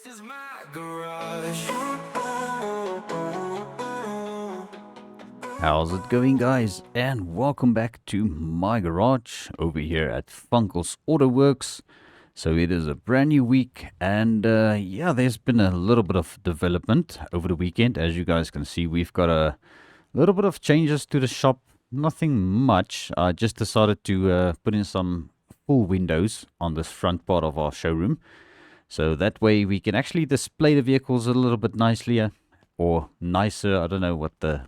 This is my garage. How's it going, guys? And welcome back to my garage over here at Funcle's Autoworx. So it is a brand new week, and yeah, there's been a little bit of development over the weekend. As you guys can see, we've got a little bit of changes to the shop. Nothing much. I just decided to put in some full windows on this front part of our showroom. So that way we can actually display the vehicles a little bit nicely or nicer. I don't know what the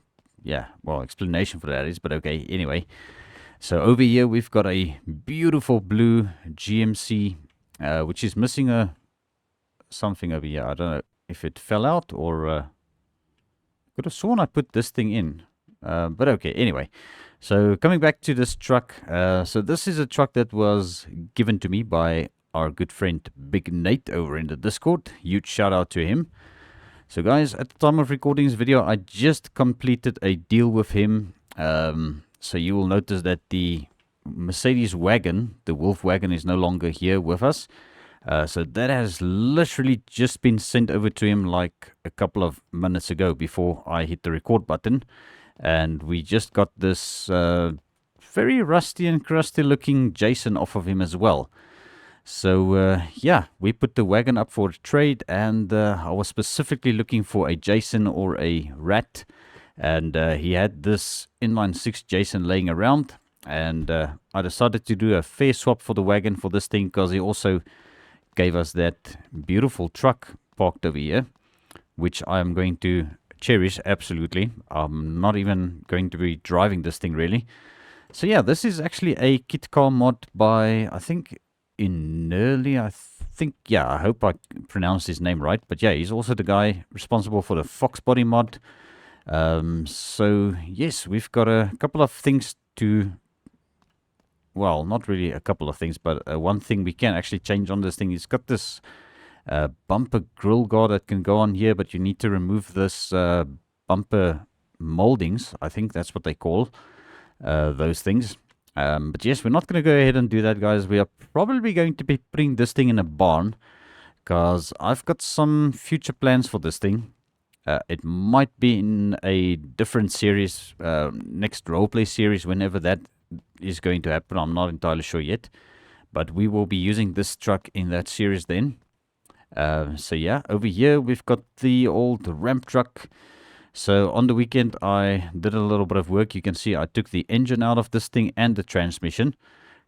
explanation for that is, but okay, anyway. So over here we've got a beautiful blue GMC, which is missing something over here. I don't know if it fell out or could have sworn I put this thing in. But okay, anyway. So coming back to this truck, so this is a truck that was given to me by our good friend Big Nate over in the Discord. Huge shout out to him. So guys, at the time of recording this video, I just completed a deal with him. So you will notice that the Mercedes wagon, the Wolf wagon, is no longer here with us. So that has literally just been sent over to him like a couple of minutes ago before I hit the record button. And we just got this very rusty and crusty looking Jason off of him as well. So yeah, we put the wagon up for trade, and I was specifically looking for a Jason or a Rat, and he had this inline 6 Jason laying around, and I decided to do a fair swap for the wagon for this thing, because he also gave us that beautiful truck parked over here, which I'm going to cherish absolutely. I'm not even going to be driving this thing really. So yeah, this is actually a kit car mod by, I think, Inerly, I hope I pronounced his name right, but yeah, he's also the guy responsible for the Fox body mod. So yes, we've got a couple of things to, well, not really a couple of things, but one thing we can actually change on this thing. It's got this bumper grill guard that can go on here, but you need to remove this bumper moldings. I think that's what they call those things. But yes, we're not going to go ahead and do that, guys. We are probably going to be putting this thing in a barn, because I've got some future plans for this thing. It might be in a different series, next roleplay series, whenever that is going to happen. I'm not entirely sure yet, but we will be using this truck in that series then. So yeah, over here we've got the old ramp truck. So on the weekend I did a little bit of work. You can see I took the engine out of this thing and the transmission,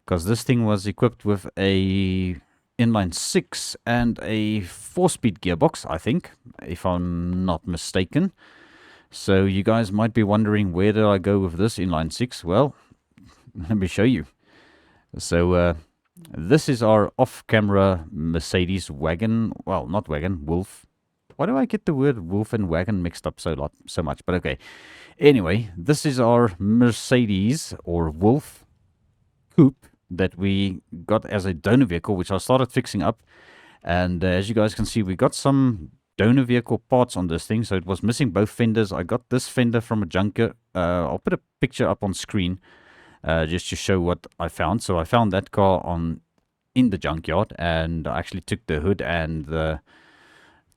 because this thing was equipped with a inline 6 and a 4-speed gearbox, I think, if I'm not mistaken. So you guys might be wondering, where did I go with this inline 6? Well, let me show you. So this is our off-camera Mercedes wagon. Well, not wagon, Wolf. Why do I get the word wolf and wagon mixed up so much? But okay. Anyway, this is our Mercedes or Wolf coupe that we got as a donor vehicle, which I started fixing up. And as you guys can see, we got some donor vehicle parts on this thing. So it was missing both fenders. I got this fender from a junker. I'll put a picture up on screen just to show what I found. So I found that car in the junkyard, and I actually took the hood and the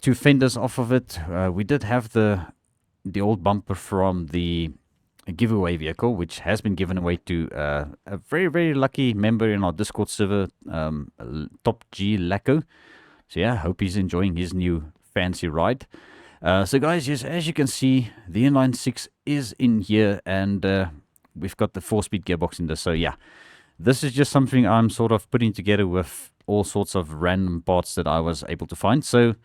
2 fenders off of it. We did have the old bumper from the giveaway vehicle, which has been given away to a very, very lucky member in our Discord server, Top G Lacko. So yeah, hope he's enjoying his new fancy ride. So guys, yes, as you can see, the inline 6 is in here, and we've got the 4-speed gearbox in this. So yeah, this is just something I'm sort of putting together with all sorts of random parts that I was able to find. So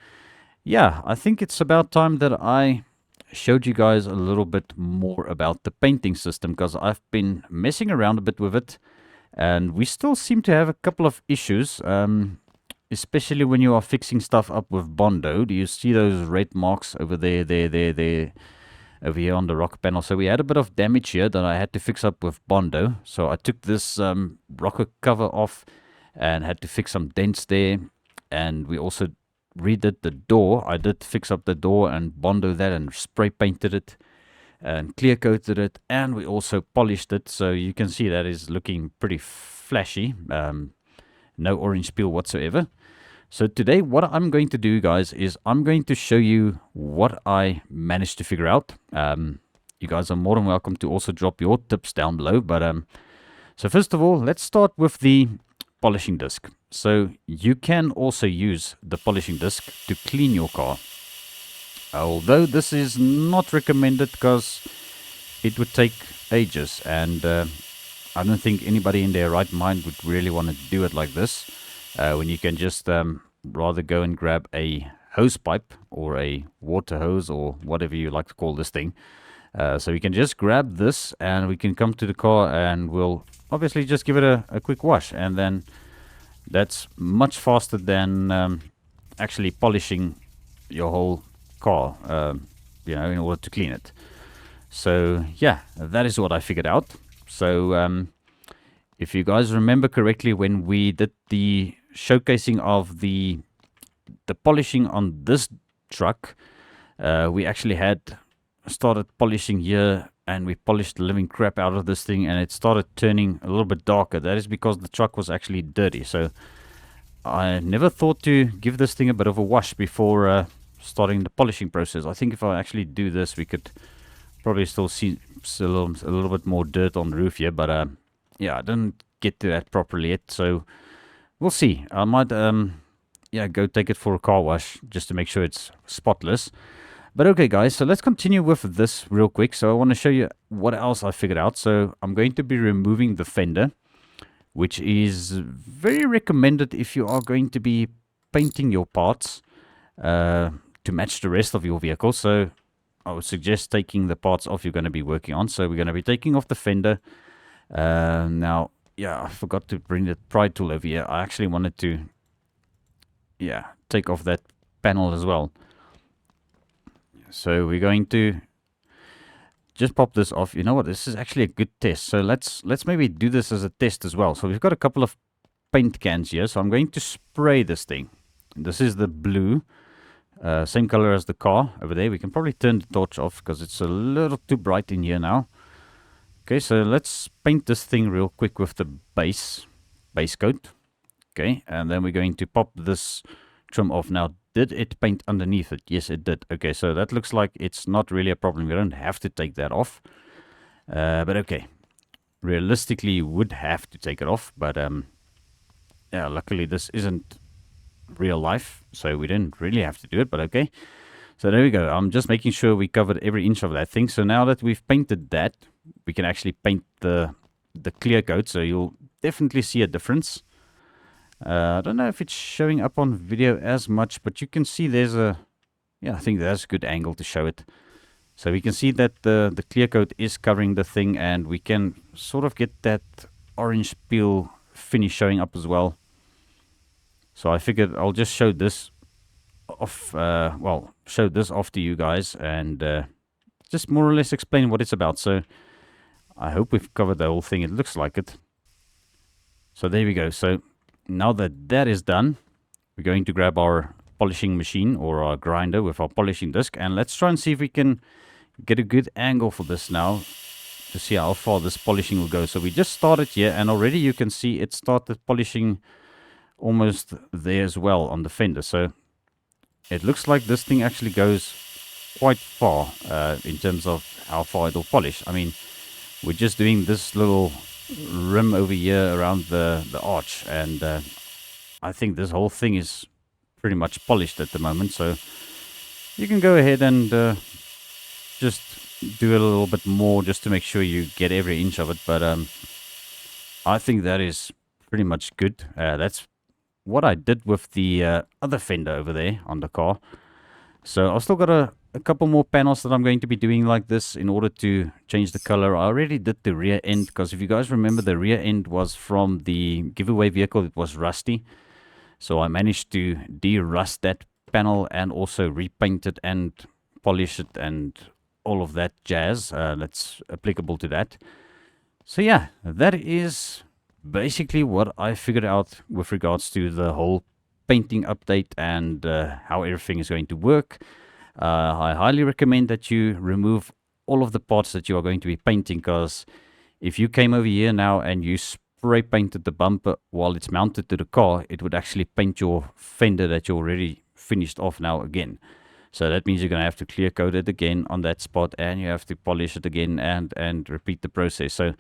yeah, I think it's about time that I showed you guys a little bit more about the painting system, because I've been messing around a bit with it, and we still seem to have a couple of issues, especially when you are fixing stuff up with Bondo. Do you see those red marks over there, over here on the rocker panel? So we had a bit of damage here that I had to fix up with Bondo. So I took this rocker cover off and had to fix some dents there, and we also redid the door. I did fix up the door and Bondo that and spray painted it and clear coated it, and we also polished it. So you can see that is looking pretty flashy. No orange peel whatsoever. So today what I'm going to do, guys, is I'm going to show you what I managed to figure out. You guys are more than welcome to also drop your tips down below. But so first of all, let's start with the polishing disc. So you can also use the polishing disc to clean your car. Although this is not recommended because it would take ages, and I don't think anybody in their right mind would really want to do it like this, when you can just rather go and grab a hose pipe or a water hose or whatever you like to call this thing. So we can just grab this and we can come to the car and we'll obviously just give it a quick wash, and then that's much faster than actually polishing your whole car, in order to clean it. So yeah, that is what I figured out. So if you guys remember correctly, when we did the showcasing of the polishing on this truck, we actually had started polishing here, and we polished the living crap out of this thing, and it started turning a little bit darker. That is because the truck was actually dirty. So I never thought to give this thing a bit of a wash before starting the polishing process. I think if I actually do this, we could probably still see a little bit more dirt on the roof here, but yeah, I didn't get to that properly yet, so we'll see. I might go take it for a car wash just to make sure it's spotless. But okay, guys, so let's continue with this real quick. So I want to show you what else I figured out. So I'm going to be removing the fender, which is very recommended if you are going to be painting your parts to match the rest of your vehicle. So I would suggest taking the parts off you're going to be working on. So we're going to be taking off the fender. Now, yeah, I forgot to bring the pry tool over here. I actually wanted to, take off that panel as well. So we're going to just pop this off. You know what? This is actually a good test. So let's maybe do this as a test as well. So we've got a couple of paint cans here. So I'm going to spray this thing. This is the blue. Same color as the car over there. We can probably turn the torch off because it's a little too bright in here now. Okay, so let's paint this thing real quick with the base coat. Okay, and then we're going to pop this trim off. Now, did it paint underneath it? Yes, it did. Okay, so that looks like it's not really a problem. We don't have to take that off. But okay, realistically, you would have to take it off. But yeah, luckily this isn't real life, so we didn't really have to do it. But okay, so there we go. I'm just making sure we covered every inch of that thing. So now that we've painted that, we can actually paint the clear coat. So you'll definitely see a difference. I don't know if it's showing up on video as much, but you can see there's I think that's a good angle to show it. So we can see that the clear coat is covering the thing, and we can sort of get that orange peel finish showing up as well. So I figured I'll just show this off, show this off to you guys, and just more or less explain what it's about. So I hope we've covered the whole thing. It looks like it. So there we go. So now that that is done, we're going to grab our polishing machine or our grinder with our polishing disc, and let's try and see if we can get a good angle for this now to see how far this polishing will go. So we just started here, and already you can see it started polishing almost there as well on the fender. So it looks like this thing actually goes quite far in terms of how far it'll polish. I mean, we're just doing this little rim over here around the arch, and I think this whole thing is pretty much polished at the moment. So you can go ahead and just do it a little bit more just to make sure you get every inch of it. But I think that is pretty much good. That's what I did with the other fender over there on the car. So I've still got a couple more panels that I'm going to be doing like this in order to change the color. I already did the rear end, because if you guys remember, the rear end was from the giveaway vehicle. It was rusty. So I managed to de-rust that panel and also repaint it and polish it and all of that jazz that's applicable to that. So yeah, that is basically what I figured out with regards to the whole painting update and how everything is going to work. I highly recommend that you remove all of the parts that you are going to be painting, because if you came over here now and you spray painted the bumper while it's mounted to the car, it would actually paint your fender that you already finished off now again. So that means you're going to have to clear coat it again on that spot, and you have to polish it again and repeat the process. So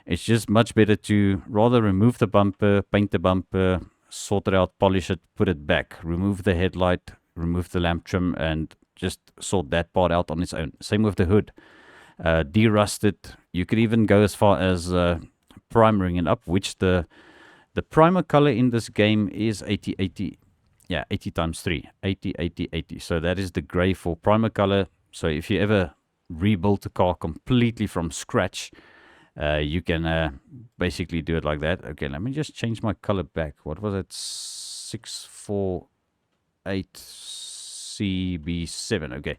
it's just much better to rather remove the bumper, paint the bumper, sort it out, polish it, put it back, remove the headlight, remove the lamp trim, and just sort that part out on its own. Same with the hood. De-rust it. You could even go as far as primering it up, which the primer color in this game is 80-80. Yeah, 80 times 3. 80-80-80. So that is the gray for primer color. So if you ever rebuild a car completely from scratch, you can basically do it like that. Okay, let me just change my color back. What was it? 648CB7. Okay,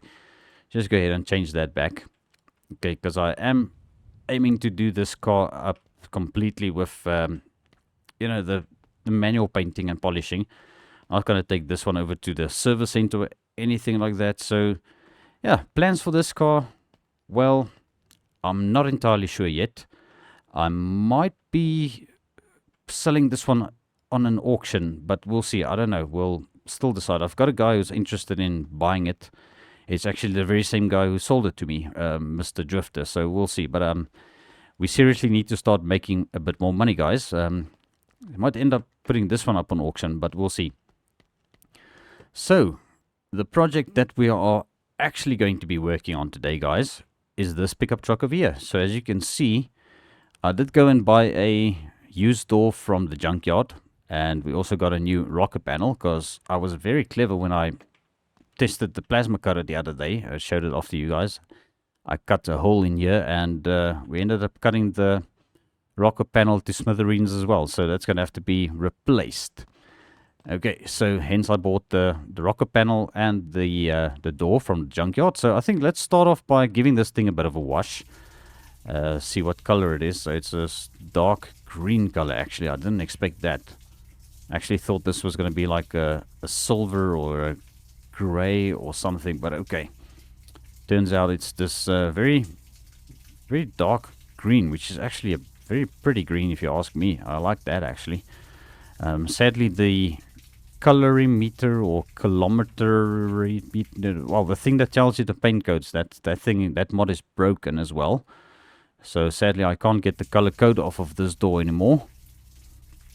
just go ahead and change that back. Okay, because I am aiming to do this car up completely with, you know, the manual painting and polishing. I'm not going to take this one over to the service center or anything like that. So, yeah, plans for this car, well, I'm not entirely sure yet. I might be selling this one on an auction, but we'll see. I don't know. We'll still decide. I've got a guy who's interested in buying it. It's actually the very same guy who sold it to me, Mr. Drifter. So we'll see. But we seriously need to start making a bit more money, guys. We might end up putting this one up on auction, but we'll see. So, the project that we are actually going to be working on today, guys, is this pickup truck over here. So, as you can see, I did go and buy a used door from the junkyard. And we also got a new rocker panel, because I was very clever when I tested the plasma cutter the other day. I showed it off to you guys. I cut a hole in here, and we ended up cutting the rocker panel to smithereens as well. So that's going to have to be replaced. Okay, so hence I bought the rocker panel and the door from the junkyard. So I think let's start off by giving this thing a bit of a wash. See what color it is. So it's a dark green color, actually. I didn't expect that. I actually thought this was going to be like a silver or a gray or something, but okay. Turns out it's this very dark green, which is actually a very pretty green if you ask me. I like that, actually. Sadly, the colorimeter or kilometer meter, well, the thing that tells you the paint codes, that mod is broken as well. So sadly, I can't get the color code off of this door anymore.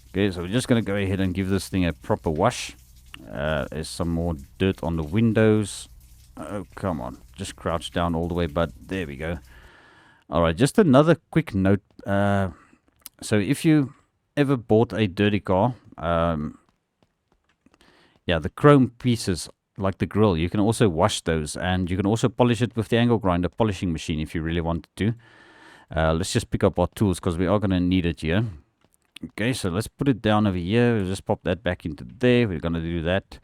Okay, so we're just going to go ahead and give this thing a proper wash. There's some more dirt on the windows. Oh, come on. Just crouch down all the way, but there we go. Alright, just another quick note. So if you ever bought a dirty car, yeah, the chrome pieces, like the grill, you can also wash those, and you can also polish it with the angle grinder polishing machine if you really wanted to. Let's just pick up our tools, because we are going to need it here. Okay, so let's put it down over here. We'll just pop that back into there. We're going to do that.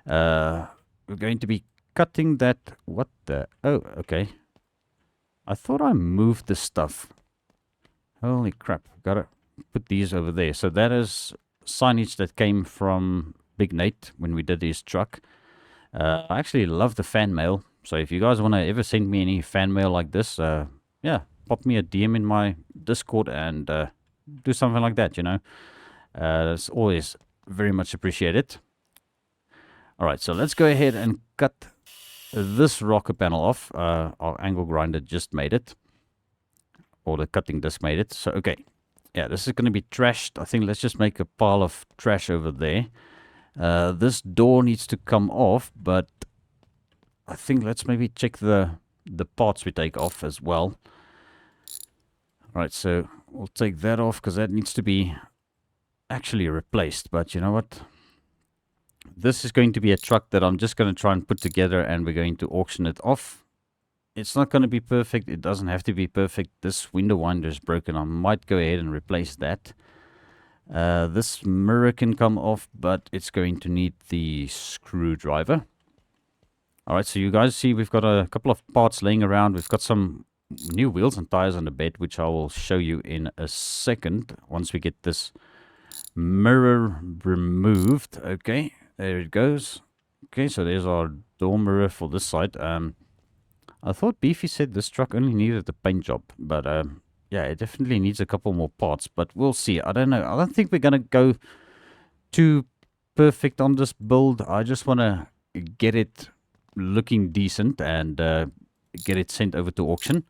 We're going to be cutting that. What the? Oh, okay. I thought I moved the stuff. Holy crap. Gotta put these over there. So that is signage that came from Big Nate when we did his truck. I actually love the fan mail. So if you guys want to ever send me any fan mail like this, yeah, pop me a DM in my Discord and do something like that, you know. It's always very much appreciated. Alright, so let's go ahead and cut this rocker panel off. Our angle grinder just made it. Or the cutting disc made it. So, okay. Yeah, this is going to be trashed. I think let's just make a pile of trash over there. This door needs to come off, but I think let's maybe check the parts we take off as well. Alright, so we'll take that off, because that needs to be actually replaced. But you know what? This is going to be a truck that I'm just going to try and put together, and we're going to auction it off. It's not going to be perfect. It doesn't have to be perfect. This window winder is broken. I might go ahead and replace that. This mirror can come off, but it's going to need the screwdriver. Alright, so you guys see we've got a couple of parts laying around. We've got some new wheels and tires on the bed, which I will show you in a second once we get this mirror removed. Okay, there it goes. Okay, so there's our door mirror for this side. I thought Beefy said this truck only needed a paint job, but yeah, it definitely needs a couple more parts, but we'll see. I don't know. I don't think we're going to go too perfect on this build. I just want to get it looking decent and get it sent over to auction.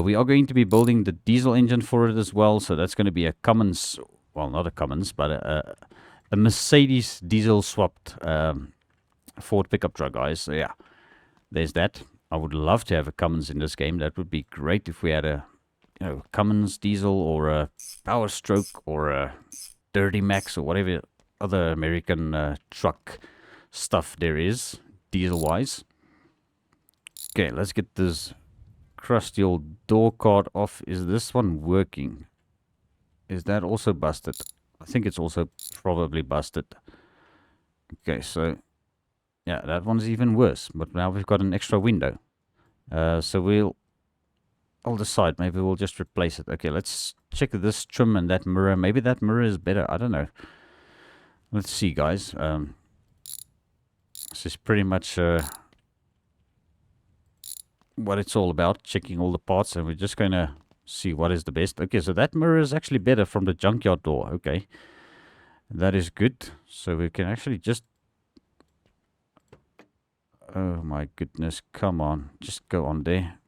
We are going to be building the diesel engine for it as well, so that's going to be a Cummins, well, not a Cummins, but a Mercedes diesel swapped Ford pickup truck, guys. So yeah, there's that. I would love to have a Cummins in this game. That would be great if we had a, Cummins diesel or a Power Stroke or a Dirty Max or whatever other American truck stuff there is, diesel-wise. Okay, let's get this crusty old door card off. Is this one working? Is that also busted? I think it's also probably busted. Okay, so yeah, that one's even worse. But now we've got an extra window. So I'll decide. Maybe we'll just replace it. Okay, let's check this trim and that mirror. Maybe that mirror is better. I don't know. Let's see, guys. This is pretty much what it's all about. Checking all the parts, and we're just going to see what is the best. Okay, so that mirror is actually better from the junkyard door. Okay, that is good. So we can actually just... Oh my goodness, come on. Just go on there.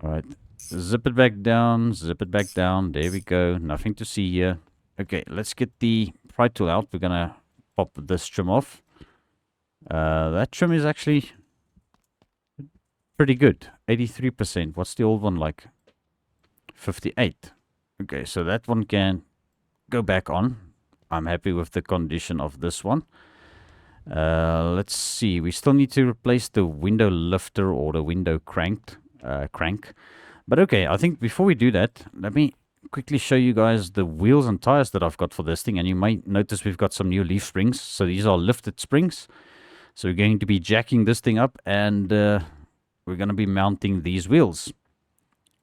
Alright, zip it back down, zip it back down. There we go. Nothing to see here. Okay, let's get the pry tool out. We're gonna pop this trim off. That trim is actually pretty good. 83%. What's the old one like? 58. Okay, so that one can go back on. I'm happy with the condition of this one. Let's see. We still need to replace the window lifter or the window crank. But okay, I think before we do that, let me quickly show you guys the wheels and tires that I've got for this thing. And you might notice we've got some new leaf springs. So these are lifted springs. So we're going to be jacking this thing up, and we're going to be mounting these wheels.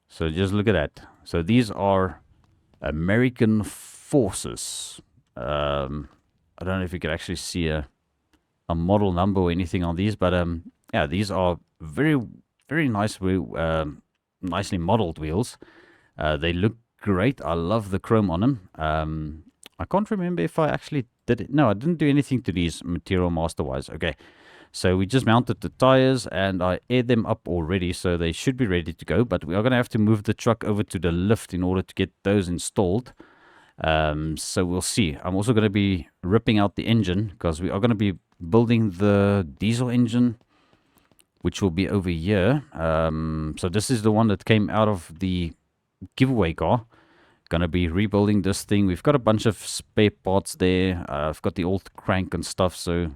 So just look at that. So these are American Forces. I don't know if you can actually see a model number or anything on these, but yeah, these are very, very nice, nicely modeled wheels. They look great. I love the chrome on them. I can't remember if I actually did it. No, I didn't do anything to these material master wise. Okay, so we just mounted the tires and I aired them up already, so they should be ready to go. But we are going to have to move the truck over to the lift in order to get those installed. So we'll see. I'm also going to be ripping out the engine because we are going to be building the diesel engine, which will be over here. So this is the one that came out of the giveaway car. Gonna be rebuilding this thing. We've got a bunch of spare parts there. I've got the old crank and stuff, so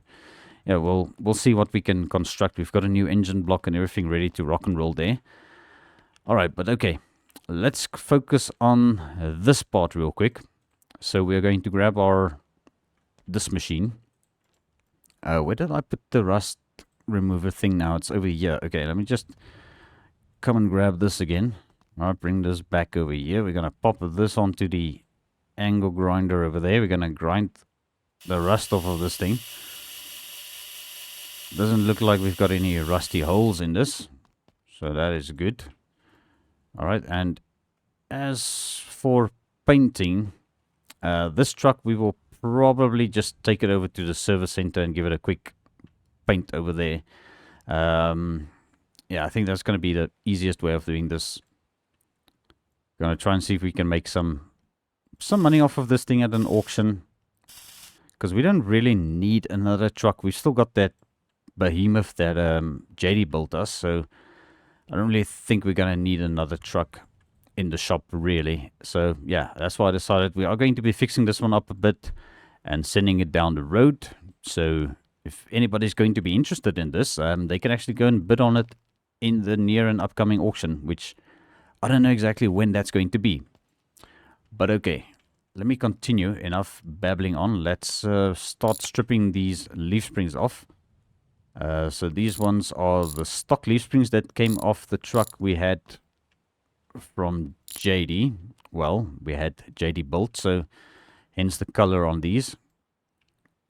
yeah, we'll see what we can construct. We've got a new engine block and everything ready to rock and roll there. All right, but okay, let's focus on this part real quick. So we're going to grab this machine. Where did I put the rust remover thing now? It's over here. Okay, let me just come and grab this again. I'll bring this back over here. We're going to pop this onto the angle grinder over there. We're going to grind the rust off of this thing. Doesn't look like we've got any rusty holes in this, so that is good. All right, and as for painting, this truck, we will probably just take it over to the service center and give it a quick paint over there. Yeah, I think that's going to be the easiest way of doing this. Going to try and see if we can make some money off of this thing at an auction, because we don't really need another truck. We've still got that behemoth that JD built us, so I don't really think we're going to need another truck in the shop, really. So yeah, that's why I decided we are going to be fixing this one up a bit and sending it down the road. So if anybody's going to be interested in this, they can actually go and bid on it in the near and upcoming auction, which I don't know exactly when that's going to be. But okay, let me continue. Enough babbling on. Let's start stripping these leaf springs off. So these ones are the stock leaf springs that came off the truck we had from JD. Well, we had JD built, so hence the color on these.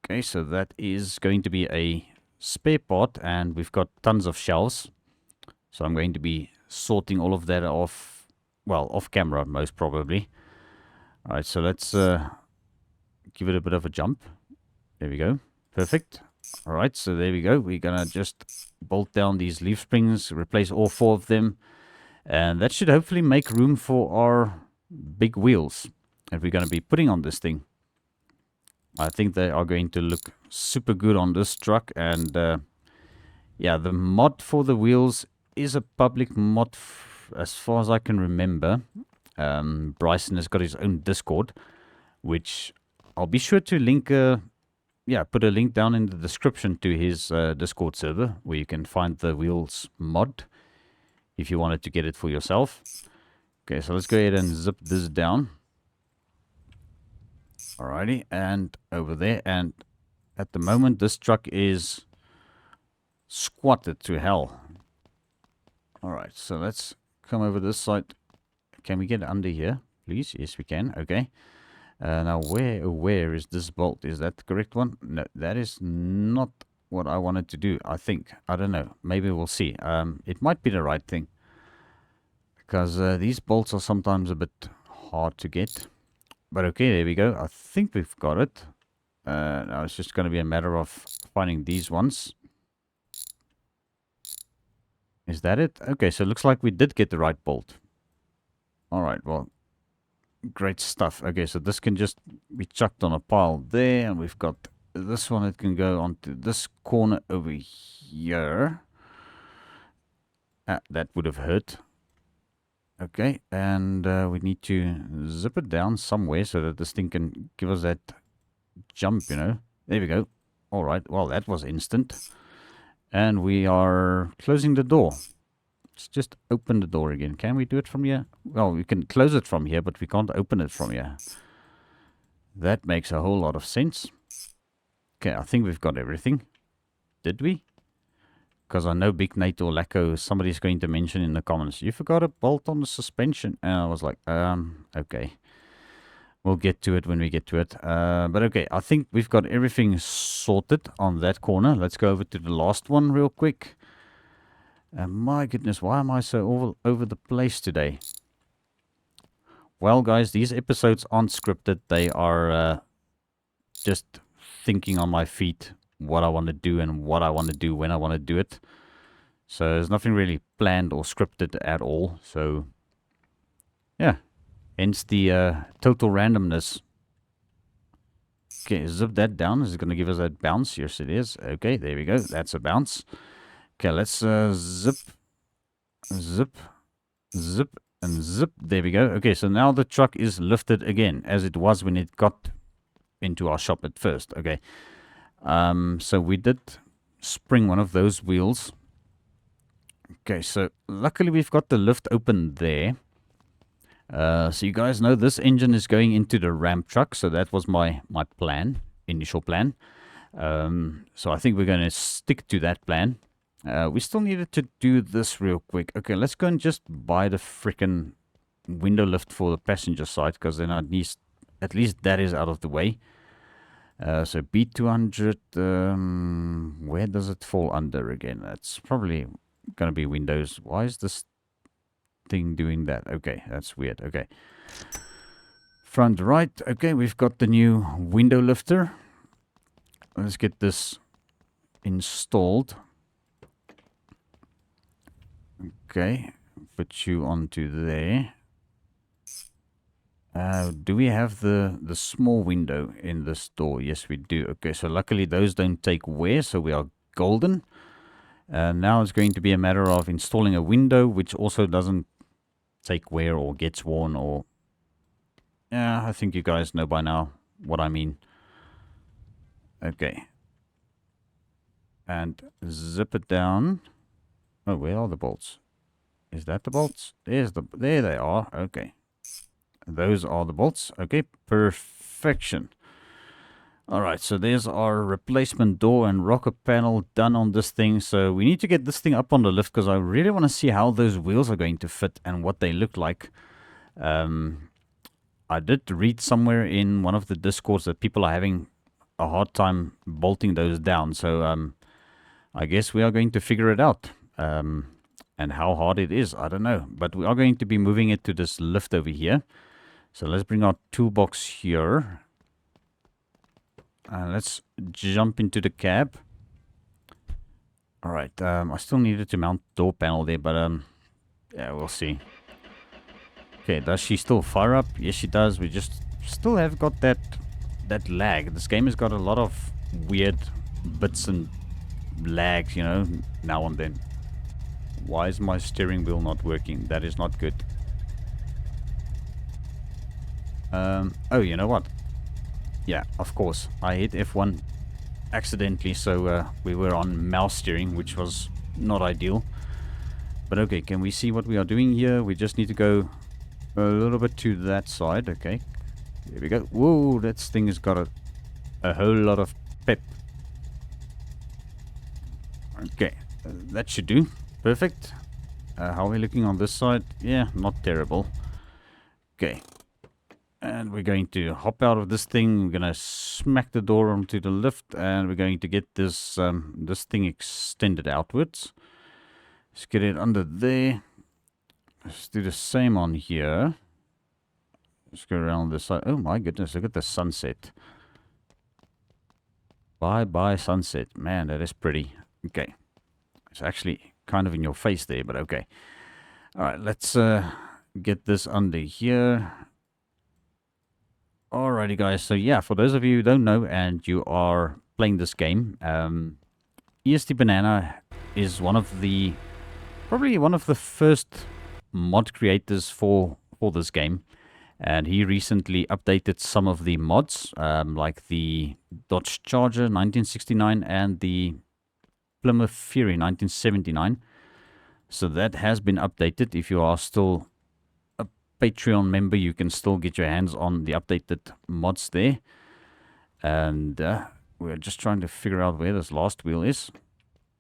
Okay, so that is going to be a spare part, and we've got tons of shelves. So I'm going to be sorting all of that off well, off camera most probably. All right, so let's give it a bit of a jump. There we go. Perfect. All right, so there we go. We're going to just bolt down these leaf springs, replace all 4 of them. And that should hopefully make room for our big wheels that we're going to be putting on this thing. I think they are going to look super good on this truck. And yeah, the mod for the wheels is a public mod as far as I can remember. Bryson has got his own Discord, which I'll be sure to link, put a link down in the description to his Discord server where you can find the wheels mod if you wanted to get it for yourself. Okay, so let's go ahead and zip this down. Alrighty, and over there, and at the moment this truck is squatted to hell. Alright, so let's come over this side. Can we get under here, please? Yes, we can. Okay. Now, where is this bolt? Is that the correct one? No, that is not what I wanted to do, I think. I don't know. Maybe we'll see. It might be the right thing. Because these bolts are sometimes a bit hard to get. But okay, there we go. I think we've got it. Now it's just going to be a matter of finding these ones. Is that it? Okay, so it looks like we did get the right bolt. Alright, well, great stuff. Okay, so this can just be chucked on a pile there. And we've got this one that can go onto this corner over here. That would have hurt. Okay, and we need to zip it down somewhere so that this thing can give us that jump, you know. There we go. All right, well, that was instant. And we are closing the door. Let's just open the door again. Can we do it from here? Well, we can close it from here, but we can't open it from here. That makes a whole lot of sense. Okay, I think we've got everything. Did we? Because I know Big Nate or Lacko, somebody's going to mention in the comments, you forgot a bolt on the suspension. And I was like, okay. We'll get to it when we get to it. But okay, I think we've got everything sorted on that corner. Let's go over to the last one real quick. My goodness, why am I so all over the place today? Well, guys, these episodes aren't scripted. They are just thinking on my feet what I want to do and what I want to do when I want to do it. So there's nothing really planned or scripted at all. So yeah, hence the total randomness. Okay, zip that down. Is it going to give us that bounce? Yes, it is. Okay, there we go. That's a bounce. Okay, let's zip, zip, zip, and zip. There we go. Okay, so now the truck is lifted again, as it was when it got into our shop at first. Okay. So we did spring one of those wheels. Okay, so luckily we've got the lift open there. So you guys know this engine is going into the ramp truck. So that was my plan, initial plan. So I think we're going to stick to that plan. We still needed to do this real quick. Okay, let's go and just buy the freaking window lift for the passenger side, because then at least that is out of the way. So B200, where does it fall under again? That's probably going to be Windows. Why is this thing doing that? Okay, that's weird. Okay. Front right. Okay, we've got the new window lifter. Let's get this installed. Okay, put you onto there. Do we have the small window in this door? Yes, we do. Okay, so luckily those don't take wear, so we are golden. Now it's going to be a matter of installing a window, which also doesn't take wear or gets worn, or... Yeah, I think you guys know by now what I mean. Okay. And zip it down. Oh, where are the bolts? Is that the bolts? There they are. Okay. Those are the bolts. Okay, perfection. Alright, so there's our replacement door and rocker panel done on this thing. So we need to get this thing up on the lift, because I really want to see how those wheels are going to fit and what they look like. I did read somewhere in one of the discords that people are having a hard time bolting those down. So I guess we are going to figure it out. And how hard it is, I don't know. But we are going to be moving it to this lift over here. So let's bring our toolbox here. Let's jump into the cab. Alright, I still needed to mount door panel there, but yeah, we'll see. Okay, does she still fire up? Yes, she does. We just still have got that lag. This game has got a lot of weird bits and lags, you know, now and then. Why is my steering wheel not working? That is not good. Oh, you know what? Yeah, of course. I hit F1 accidentally, so we were on mouse steering, which was not ideal. But okay, can we see what we are doing here? We just need to go a little bit to that side. Okay, there we go. Whoa, that thing has got a whole lot of pep. Okay, that should do. Perfect. How are we looking on this side? Yeah, not terrible. Okay. And we're going to hop out of this thing. We're going to smack the door onto the lift. And we're going to get this this thing extended outwards. Let's get it under there. Let's do the same on here. Let's go around this side. Oh my goodness, look at the sunset. Bye-bye sunset. Man, that is pretty. Okay. It's actually kind of in your face there, but okay. Alright, let's get this under here. Alrighty guys, so yeah, for those of you who don't know and you are playing this game, EST Banana is probably one of the first mod creators for this game. And he recently updated some of the mods, like the Dodge Charger 1969 and the Plymouth Fury 1979. So that has been updated. If you are still a Patreon member, you can still get your hands on the updated mods there. And we're just trying to figure out where this last wheel is.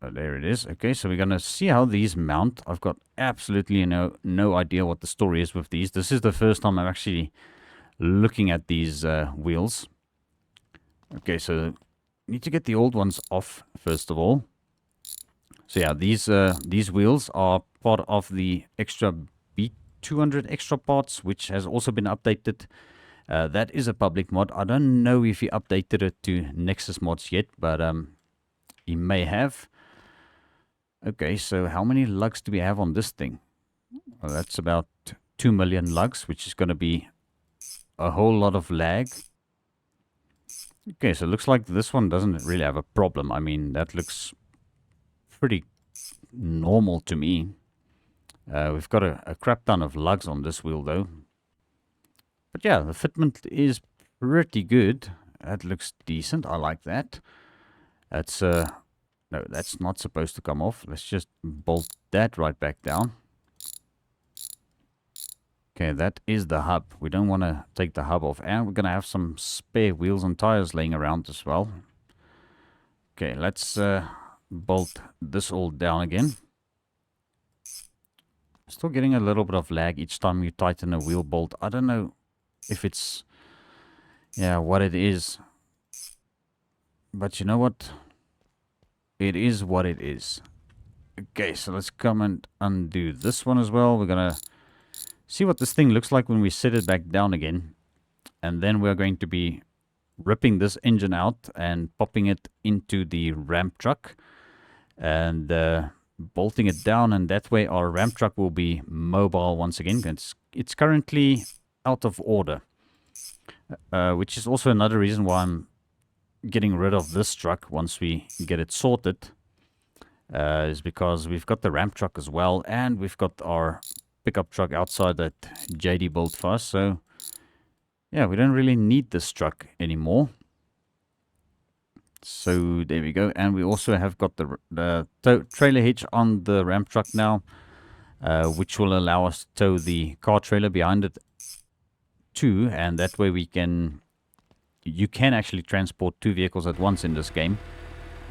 There it is. Okay, so we're going to see how these mount. I've got absolutely no idea what the story is with these. This is the first time I'm actually looking at these wheels. Okay, so need to get the old ones off first of all. So yeah, these wheels are part of the extra B200 extra parts, which has also been updated. That is a public mod. I don't know if he updated it to Nexus mods yet, but he may have. Okay, so how many lugs do we have on this thing? Well, that's about 2 million lugs, which is going to be a whole lot of lag. Okay, so it looks like this one doesn't really have a problem. I mean, that looks pretty normal to me. We've got a crap ton of lugs on this wheel, though. But yeah, the fitment is pretty good. That looks decent. I like that. That's no, that's not supposed to come off. Let's just bolt that right back down. Okay, that is the hub. We don't want to take the hub off. And we're going to have some spare wheels and tires laying around as well. Okay, let's bolt this all down again. Still getting a little bit of lag each time you tighten a wheel bolt. I don't know if it's, yeah, what it is. But you know what? It is what it is. Okay, so let's come and undo this one as well. We're going to see what this thing looks like when we set it back down again. And then we're going to be ripping this engine out and popping it into the ramp truck. And bolting it down. And that way our ramp truck will be mobile once again. It's currently out of order. Which is also another reason why I'm getting rid of this truck once we get it sorted, is because we've got the ramp truck as well, and we've got our pickup truck outside that JD built for us. So yeah, we don't really need this truck anymore. So there we go. And we also have got the trailer hitch on the ramp truck now, which will allow us to tow the car trailer behind it too, and that way you can actually transport 2 vehicles at once in this game.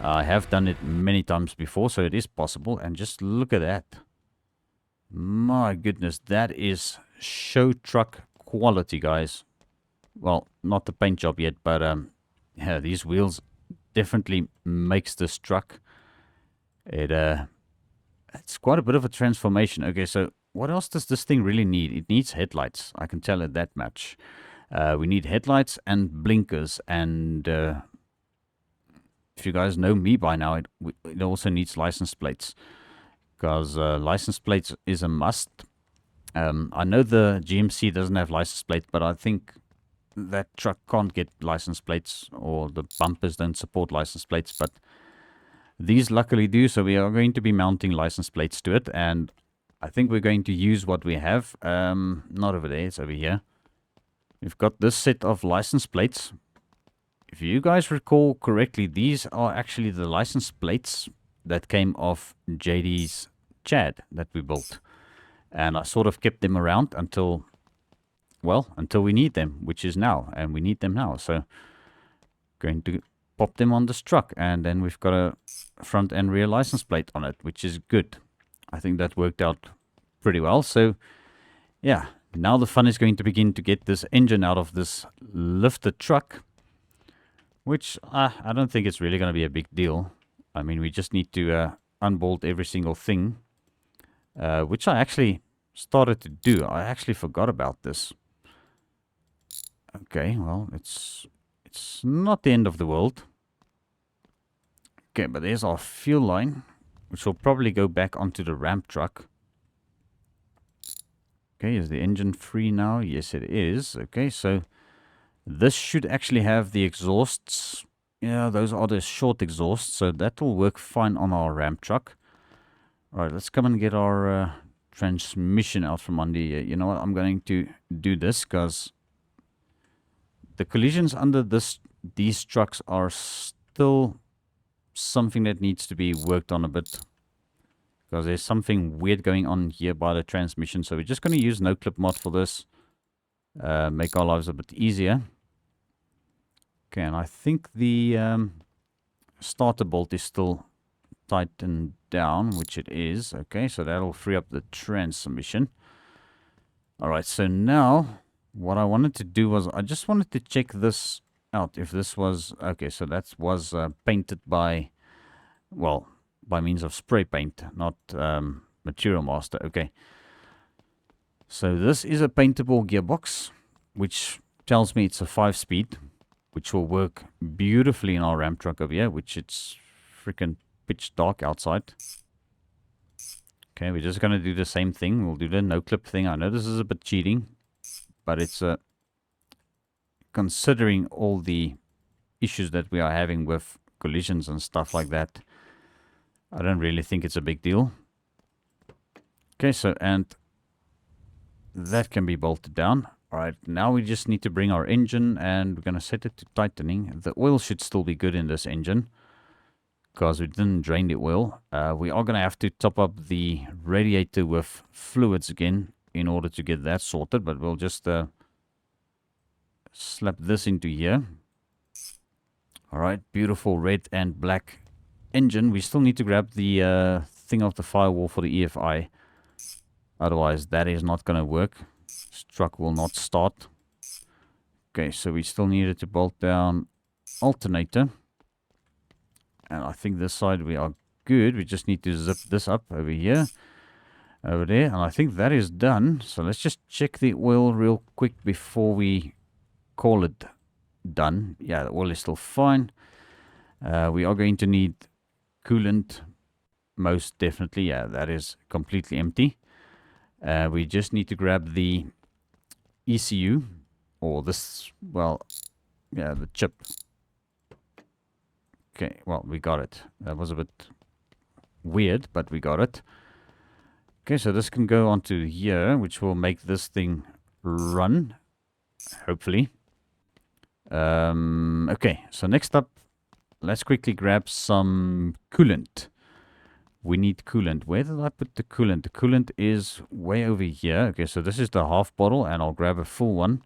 I have done it many times before, so it is possible. And just look at that. My goodness, that is show truck quality, guys. Well, not the paint job yet, but yeah, these wheels definitely makes this truck. It It's quite a bit of a transformation. Okay, so what else does this thing really need? It needs headlights. I can tell it that much. We need headlights and blinkers. And if you guys know me by now, it also needs license plates. Because license plates is a must. I know the GMC doesn't have license plate, but I think that truck can't get license plates, or the bumpers don't support license plates, but these luckily do, so we are going to be mounting license plates to it, and I think we're going to use what we have. Not over there, it's over here. We've got this set of license plates. If you guys recall correctly, these are actually the license plates that came off JD's Chad that we built. And I sort of kept them around until, well, until we need them, which is now, and we need them now. So going to pop them on this truck, and then we've got a front and rear license plate on it, which is good. I think that worked out pretty well. So yeah, now the fun is going to begin to get this engine out of this lifted truck, which I don't think it's really going to be a big deal. I mean, we just need to unbolt every single thing, which I actually started to do. I actually forgot about this. Okay, well, it's not the end of the world. Okay, but there's our fuel line, which will probably go back onto the ramp truck. Okay, is the engine free now? Yes, it is. Okay, so this should actually have the exhausts. Yeah, those are the short exhausts, so that will work fine on our ramp truck. All right, let's come and get our transmission out from under here. You know what? I'm going to do this because the collisions under these trucks are still something that needs to be worked on a bit, because there's something weird going on here by the transmission. So we're just going to use no clip mod for this, make our lives a bit easier. Okay, and I think the starter bolt is still tightened down, which it is. Okay, so that'll free up the transmission. All right, so now what I wanted to do was I just wanted to check this out, if this was okay. So that was painted by, well, by means of spray paint, not Material Master. Okay, so this is a paintable gearbox, which tells me it's a 5-speed, which will work beautifully in our ramp truck over here, which it's freaking pitch dark outside. Okay, we're just going to do the same thing. We'll do the no clip thing. I know this is a bit cheating, but it's considering all the issues that we are having with collisions and stuff like that, I don't really think it's a big deal. Okay, so, and that can be bolted down. All right, now we just need to bring our engine, and we're going to set it to tightening. The oil should still be good in this engine, because we didn't drain the oil. We are going to have to top up the radiator with fluids again in order to get that sorted, but we'll just slap this into here. All right, beautiful red and black engine. We still need to grab the thing off the firewall for the EFI. Otherwise, that is not going to work. This truck will not start. Okay, so we still needed to bolt down alternator. And I think this side we are good. We just need to zip this up over here, over there. And I think that is done. So let's just check the oil real quick before we call it done. Yeah, the oil is still fine. We are going to need coolant, most definitely. Yeah, that is completely empty. We just need to grab the ECU, or this, well, yeah, the chip. Okay, well, we got it. That was a bit weird, but we got it. Okay, so this can go onto here, which will make this thing run, hopefully. Okay, so next up, let's quickly grab some coolant. We need coolant. Where did I put the coolant? The coolant is way over here. Okay, so this is the half bottle, and I'll grab a full one.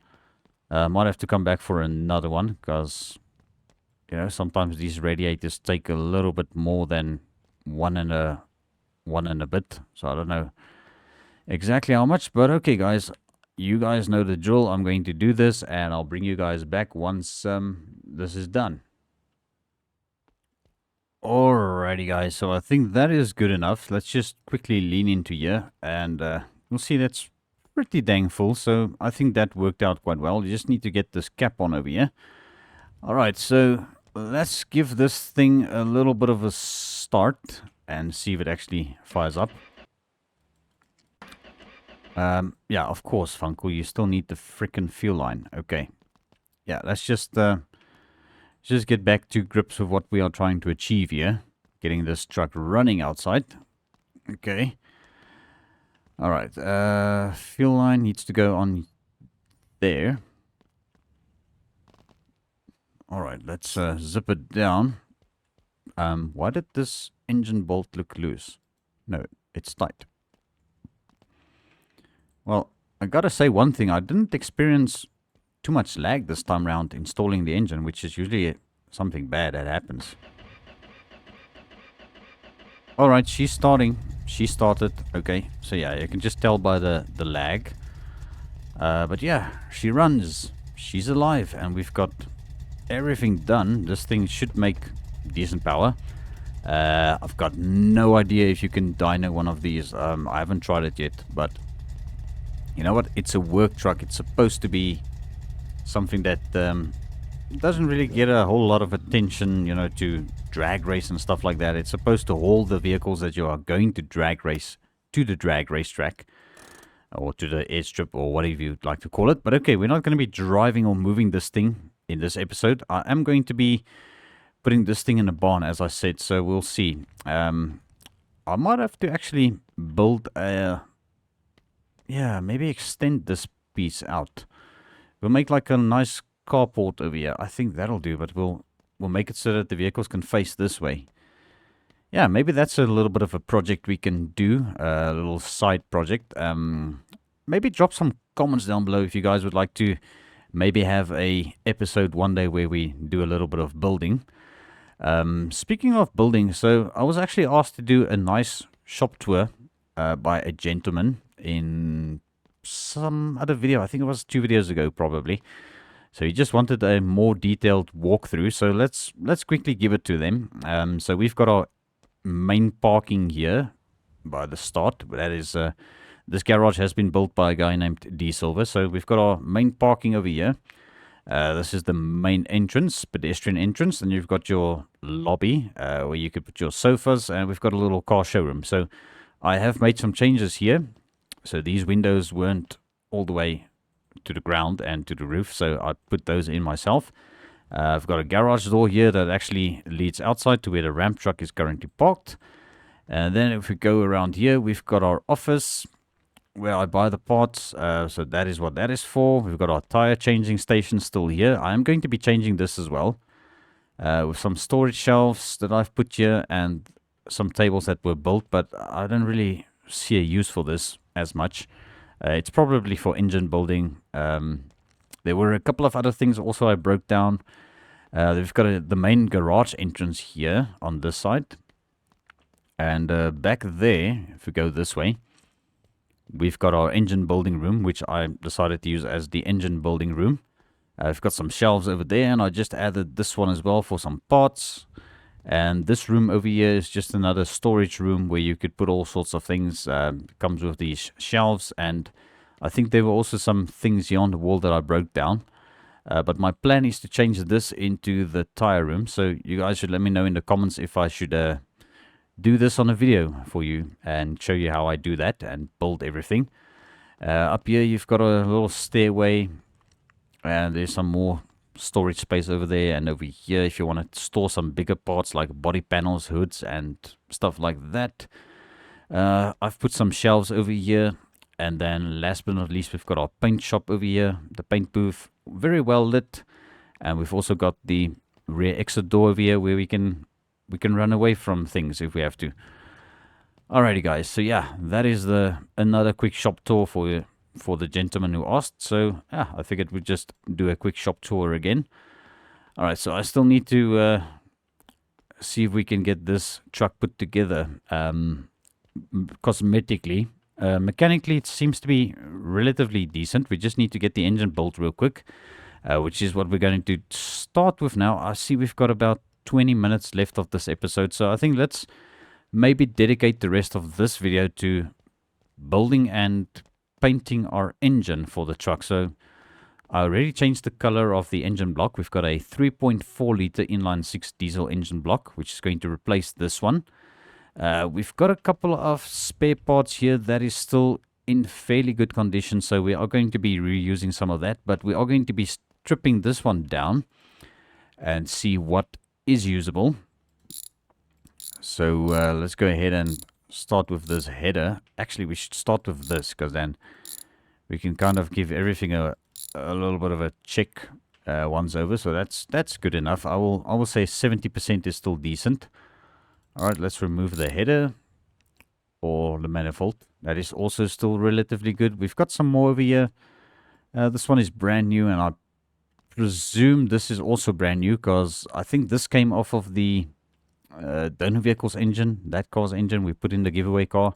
Might have to come back for another one, because, you know, sometimes these radiators take a little bit more than one and a bit. So I don't know exactly how much, but okay, guys, you guys know the drill. I'm going to do this, and I'll bring you guys back once this is done. Alrighty, guys. So I think that is good enough. Let's just quickly lean into here, and we'll see that's pretty dang full. So I think that worked out quite well. You just need to get this cap on over here. Alright, so let's give this thing a little bit of a start and see if it actually fires up. Yeah, of course, Funcle. You still need the freaking fuel line. Okay. Yeah, let's just get back to grips with what we are trying to achieve here. Getting this truck running outside. Okay. Alright, fuel line needs to go on there. Alright, let's zip it down. Why did this engine bolt look loose? No, it's tight. Well, I gotta say one thing. I didn't experience too much lag this time around installing the engine, which is usually something bad that happens. Alright, she's starting. She started. Okay, so yeah, you can just tell by the lag. But yeah, she runs. She's alive, and we've got everything done. This thing should make decent power. I've got no idea if you can dyno one of these. I haven't tried it yet, but you know what? It's a work truck. It's supposed to be something that doesn't really get a whole lot of attention, you know, to drag race and stuff like that. It's supposed to haul the vehicles that you are going to drag race to the drag racetrack or to the airstrip or whatever you'd like to call it. But okay, we're not going to be driving or moving this thing in this episode. I am going to be putting this thing in a barn, as I said, so we'll see. I might have to actually build a... Yeah, maybe extend this piece out. We'll make like a nice carport over here. I think that'll do, but we'll make it so that the vehicles can face this way. Yeah, maybe that's a little bit of a project we can do, a little side project. Maybe drop some comments down below if you guys would like to maybe have a episode one day where we do a little bit of building. Speaking of building, so I was actually asked to do a nice shop tour by a gentleman in some other video. I think it was 2 videos ago probably. So he just wanted a more detailed walkthrough. So let's quickly give it to them. So we've got our main parking here by the start. That is this garage has been built by a guy named D Silver. So we've got our main parking over here. This is the main entrance, pedestrian entrance, and you've got your lobby where you could put your sofas, and we've got a little car showroom. So I have made some changes here. So these windows weren't all the way to the ground and to the roof, so I put those in myself. I've got a garage door here that actually leads outside to where the ramp truck is currently parked. And then if we go around here, we've got our office where I buy the parts. So that is what that is for. We've got our tire changing station still here. I am going to be changing this as well, with some storage shelves that I've put here and some tables that were built, but I don't really see a use for this as much. It's probably for engine building. There were a couple of other things also I broke down. We've got the main garage entrance here on this side. And back there, if we go this way, we've got our engine building room, which I decided to use as the engine building room. I've got some shelves over there, and I just added this one as well for some parts. And this room over here is just another storage room where you could put all sorts of things. It comes with these shelves, and I think there were also some things here on the wall that I broke down. But my plan is to change this into the tire room. So you guys should let me know in the comments if I should do this on a video for you and show you how I do that and build everything. Up here you've got a little stairway, and there's some more storage space over there, and over here if you want to store some bigger parts like body panels, hoods and stuff like that. I've put some shelves over here, and then last but not least we've got our paint shop over here, the paint booth, very well lit, and we've also got the rear exit door over here where we can run away from things if we have to. Alrighty guys, so yeah, that is another quick shop tour for the gentleman who asked. So yeah, I figured we'd just do a quick shop tour again. Alright, so I still need to see if we can get this truck put together cosmetically. Mechanically it seems to be relatively decent. We just need to get the engine built real quick, which is what we're going to start with now. I see we've got about 20 minutes left of this episode, so I think let's maybe dedicate the rest of this video to building and painting our engine for the truck. So I already changed the color of the engine block. We've got a 3.4 liter inline 6 diesel engine block, which is going to replace this one. We've got a couple of spare parts here that is still in fairly good condition, so we are going to be reusing some of that, but we are going to be stripping this one down and see what is usable. So let's go ahead and start with this header. Actually, we should start with this, because then we can kind of give everything a little bit of a check once over. So that's good enough. I will say 70% is still decent. All right, let's remove the header or the manifold. That is also still relatively good. We've got some more over here. This one is brand new, and I presume this is also brand new, because I think this came off of the donor vehicle's engine, that car's engine we put in the giveaway car.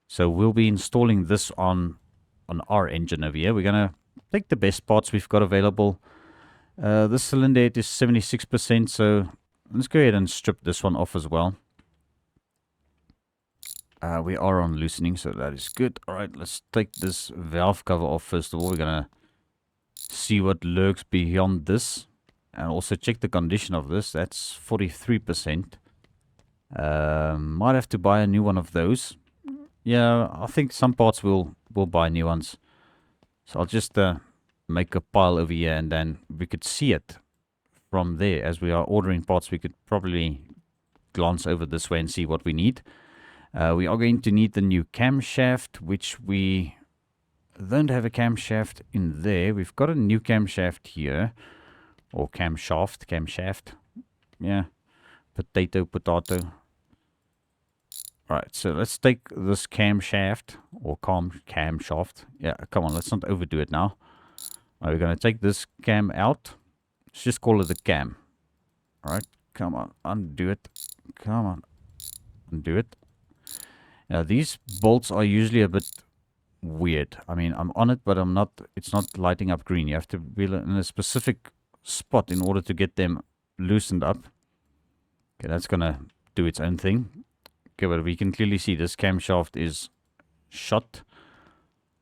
So we'll be installing this on our engine over here. We're going to take the best parts we've got available. This cylinder head is 76%, so let's go ahead and strip this one off as well. We are on loosening, so that is good. Alright, let's take this valve cover off first of all. We're going to see what lurks beyond this, and also check the condition of this. That's 43%. Might have to buy a new one of those. Yeah, I think some parts will buy new ones. So I'll just make a pile over here, and then we could see it from there. As we are ordering parts, we could probably glance over this way and see what we need. We are going to need the new camshaft, which we don't have a camshaft in there. We've got a new camshaft here, or camshaft. Yeah, potato. Alright, so let's take this camshaft, or camshaft. Yeah, come on, let's not overdo it now. We're going to take this cam out. Let's just call it a cam. Alright, come on, undo it. Come on, undo it. Now, these bolts are usually a bit weird. I mean, I'm on it, but it's not lighting up green. You have to be in a specific spot in order to get them loosened up. Okay, that's going to do its own thing. Okay, but we can clearly see this camshaft is shot.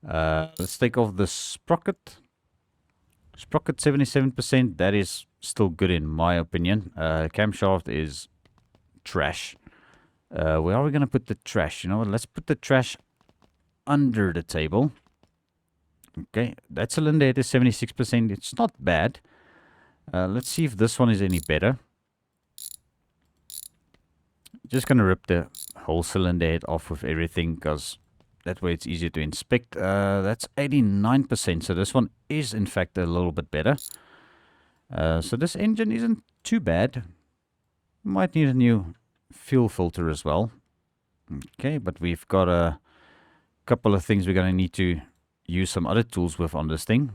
Let's take off the sprocket. Sprocket 77%. That is still good in my opinion. Camshaft is trash. Where are we going to put the trash? You know what? Let's put the trash under the table. Okay, that cylinder head is 76%. It's not bad. Let's see if this one is any better. Just going to rip the whole cylinder head off with everything, because that way it's easier to inspect. That's 89%, so this one is in fact a little bit better. So this engine isn't too bad. Might need a new fuel filter as well. Okay, but we've got a couple of things we're going to need to use some other tools with on this thing.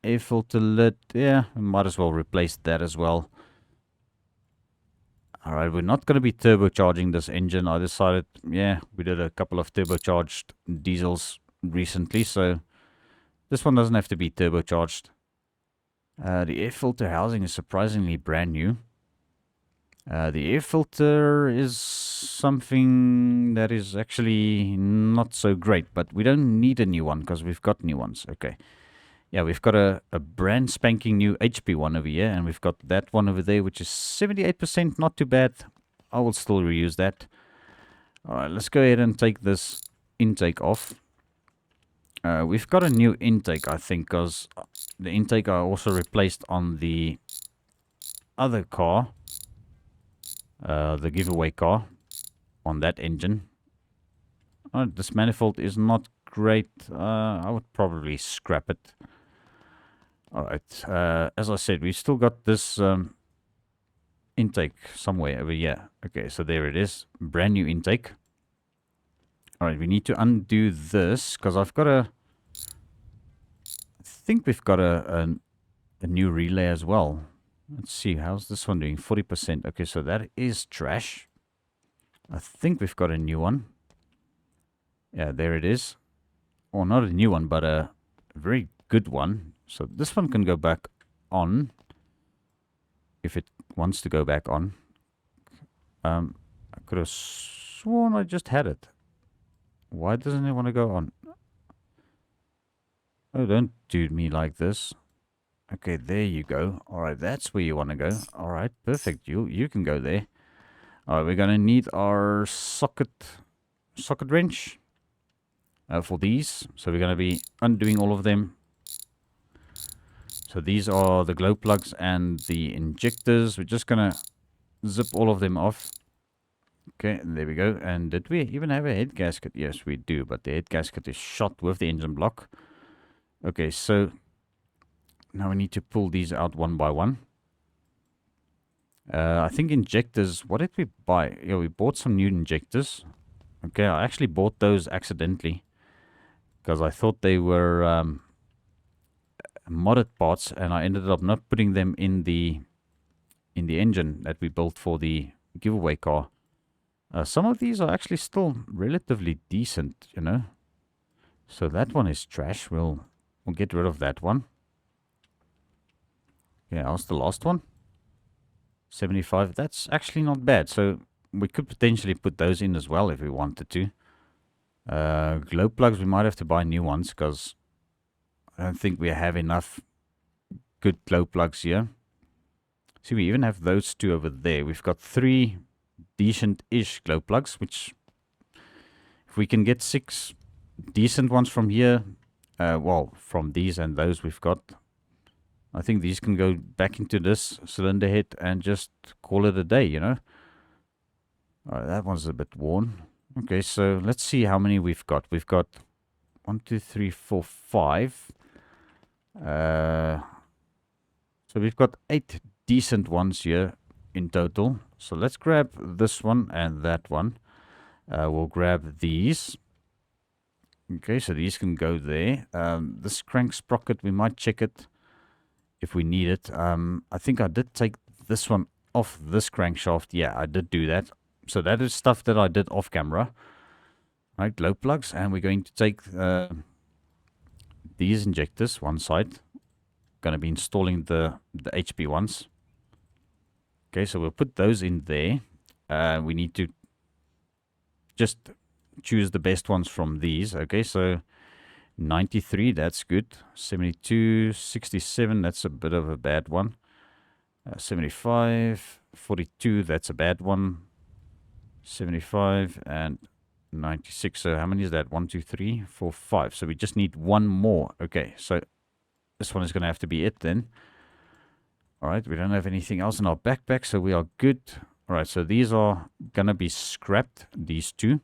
Air filter lid, yeah, we might as well replace that as well. Alright, we're not going to be turbocharging this engine. I decided, yeah, we did a couple of turbocharged diesels recently, so this one doesn't have to be turbocharged. The air filter housing is surprisingly brand new. The air filter is something that is actually not so great, but we don't need a new one because we've got new ones. Okay. Yeah, we've got a brand spanking new HP one over here, and we've got that one over there, which is 78%. Not too bad. I will still reuse that. Alright, let's go ahead and take this intake off. We've got a new intake, I think, because the intake I also replaced on the other car. The giveaway car on that engine. This manifold is not great. I would probably scrap it. Alright, as I said, we've still got this intake somewhere over here. Okay, so there it is. Brand new intake. Alright, we need to undo this because I've got I think we've got a new relay as well. Let's see, how's this one doing? 40%. Okay, so that is trash. I think we've got a new one. Yeah, there it is. Or not a new one, but a very good one. So this one can go back on. if it wants to go back on. I could have sworn I just had it. Why doesn't it want to go on? Oh, don't do me like this. Okay, there you go. All right, that's where you want to go. All right, perfect. You can go there. All right, we're gonna need our socket wrench for these. So we're gonna be undoing all of them. So these are the glow plugs and the injectors. We're just gonna zip all of them off. Okay, there we go. And did we even have a head gasket? Yes, we do, but the head gasket is shot with the engine block. Okay, so now we need to pull these out one by one. I think injectors, what did we buy? Yeah, we bought some new injectors. Okay, I actually bought those accidentally because I thought they were modded parts, and I ended up not putting them in the engine that we built for the giveaway car. Some of these are actually still relatively decent, you know. So that one is trash. We'll get rid of that one. Yeah, how's the last one? 75. That's actually not bad. So we could potentially put those in as well if we wanted to. Glow plugs, we might have to buy new ones because I don't think we have enough good glow plugs here. See, we even have those two over there. We've got 3 decent-ish glow plugs, which if we can get 6 decent ones from here, well, from these and those we've got, I think these can go back into this cylinder head and just call it a day, you know. All right, that one's a bit worn. Okay, so let's see how many we've got. We've got 1, 2, 3, 4, 5. So we've got 8 decent ones here in total. So let's grab this one and that one. We'll grab these. Okay, so these can go there. This crank sprocket, we might check it if we need it. I think I did take this one off this crankshaft. Yeah, I did do that. So that is stuff that I did off camera. Right, glow plugs. And we're going to take these injectors, one side. Going to be installing the HP ones. Okay, so we'll put those in there. We need to just choose the best ones from these. Okay, so 93, that's good. 72, 67, that's a bit of a bad one. 75, 42, that's a bad one. 75 and 96. So how many is that? 1, 2, 3, 4, 5. So we just need one more. Okay, so this one is going to have to be it then. All right, we don't have anything else in our backpack, so we are good. All right, so these are going to be scrapped, these two.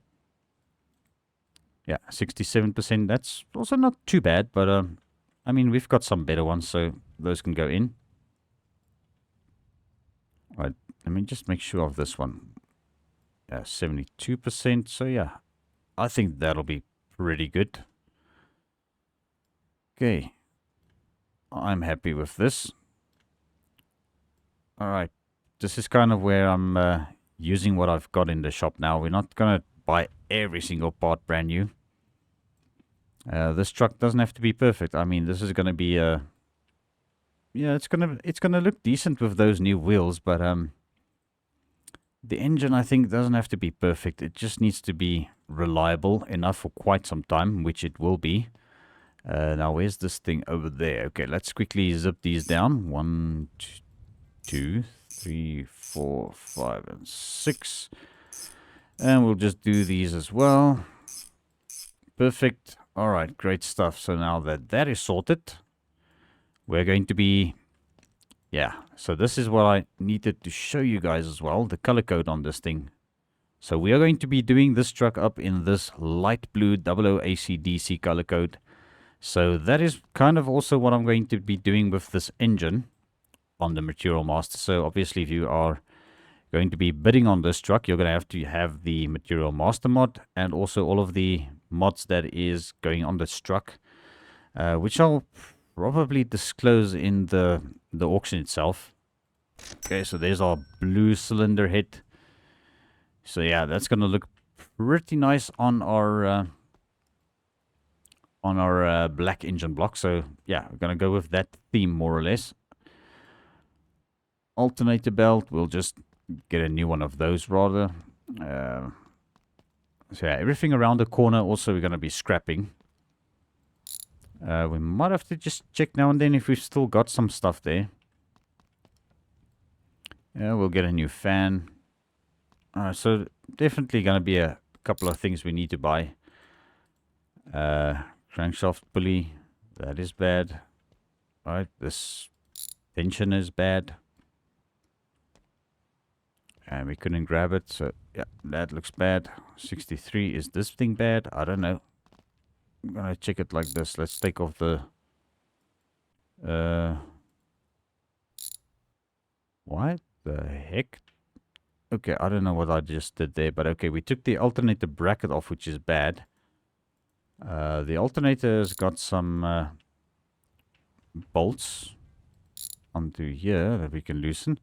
Yeah, 67%. That's also not too bad, but I mean, we've got some better ones, so those can go in. All right, let me just make sure of this one. 72%. So yeah, I think that'll be pretty good. Okay, I'm happy with this. All right, this is kind of where I'm using what I've got in the shop now. We're not gonna buy every single part brand new. This truck doesn't have to be perfect. I mean, this is gonna be yeah, it's gonna look decent with those new wheels, but the engine, I think, doesn't have to be perfect. It just needs to be reliable enough for quite some time, which it will be. Now, where's this thing over there? Okay, let's quickly zip these down. 1, 2, 3, 4, 5, and 6. And we'll just do these as well. Perfect. All right, great stuff. So now that that is sorted, we're going to be... Yeah, so this is what I needed to show you guys as well, the color code on this thing. So we are going to be doing this truck up in this light blue 00 AC/DC color code. So that is kind of also what I'm going to be doing with this engine on the Material Master. So obviously if you are going to be bidding on this truck, you're going to have the Material Master mod and also all of the mods that is going on this truck, which I'll probably disclose in the auction itself. Okay, so there's our blue cylinder head. So yeah, that's gonna look pretty nice on our black engine block. So yeah, we're gonna go with that theme more or less. alternator belt, we'll just get a new one of those rather. So yeah, everything around the corner also we're going to be scrapping. We might have to just check now and then if we've still got some stuff there. Yeah, we'll get a new fan. So definitely going to be a couple of things we need to buy. Crankshaft pulley, that is bad. Right, this tension is bad. And we couldn't grab it, so yeah, that looks bad. 63, is this thing bad? I don't know. I'm gonna check it like this. Let's take off the... What the heck? Okay, I don't know what I just did there, but okay, we took the alternator bracket off, which is bad. The alternator's got some bolts onto here that we can loosen.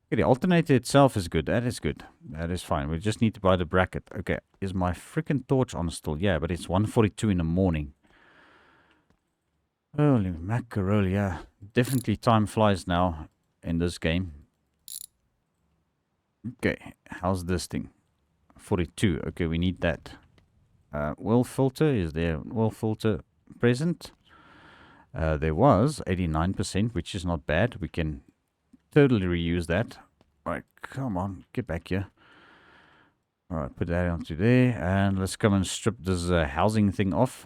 Okay, the alternator itself is good. That is good. That is fine. We just need to buy the bracket. Okay, is my freaking torch on still? Yeah, but it's 1:42 in the morning. Holy mackerel, yeah. Definitely time flies now in this game. Okay, how's this thing? 42. Okay, we need that. Oil filter, is there an oil filter present? There was 89%, which is not bad. We can totally reuse that. Alright, come on, get back here. Alright, put that onto there, and let's come and strip this housing thing off.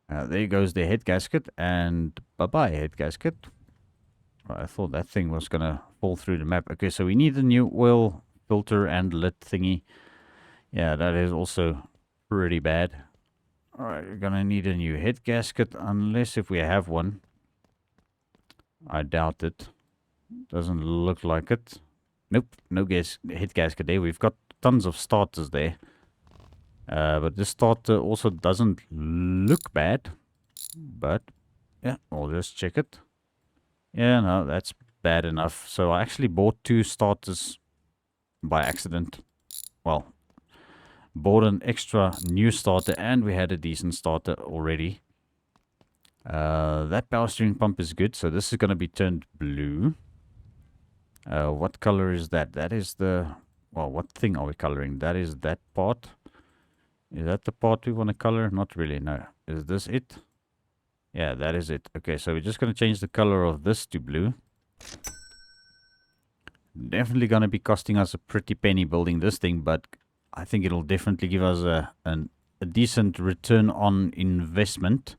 There goes the head gasket, and bye-bye head gasket. Right, I thought that thing was gonna fall through the map. Okay, so we need a new oil filter and lid thingy. Yeah, that is also pretty bad. Alright, we're gonna need a new head gasket, unless if we have one. I doubt it. Doesn't look like it. Nope, no head gasket there. We've got tons of starters there. But this starter also doesn't look bad. But, yeah, we'll just check it. Yeah, no, that's bad enough. So I actually bought 2 starters by accident. Well, bought an extra new starter and we had a decent starter already. That power steering pump is good. So this is going to be turned blue. What color is that? That is the... Well, what thing are we coloring? That is that part. Is that the part we want to color? Not really, no. Is this it? Yeah, that is it. Okay, so we're just going to change the color of this to blue. Definitely going to be costing us a pretty penny building this thing, but I think it'll definitely give us a decent return on investment.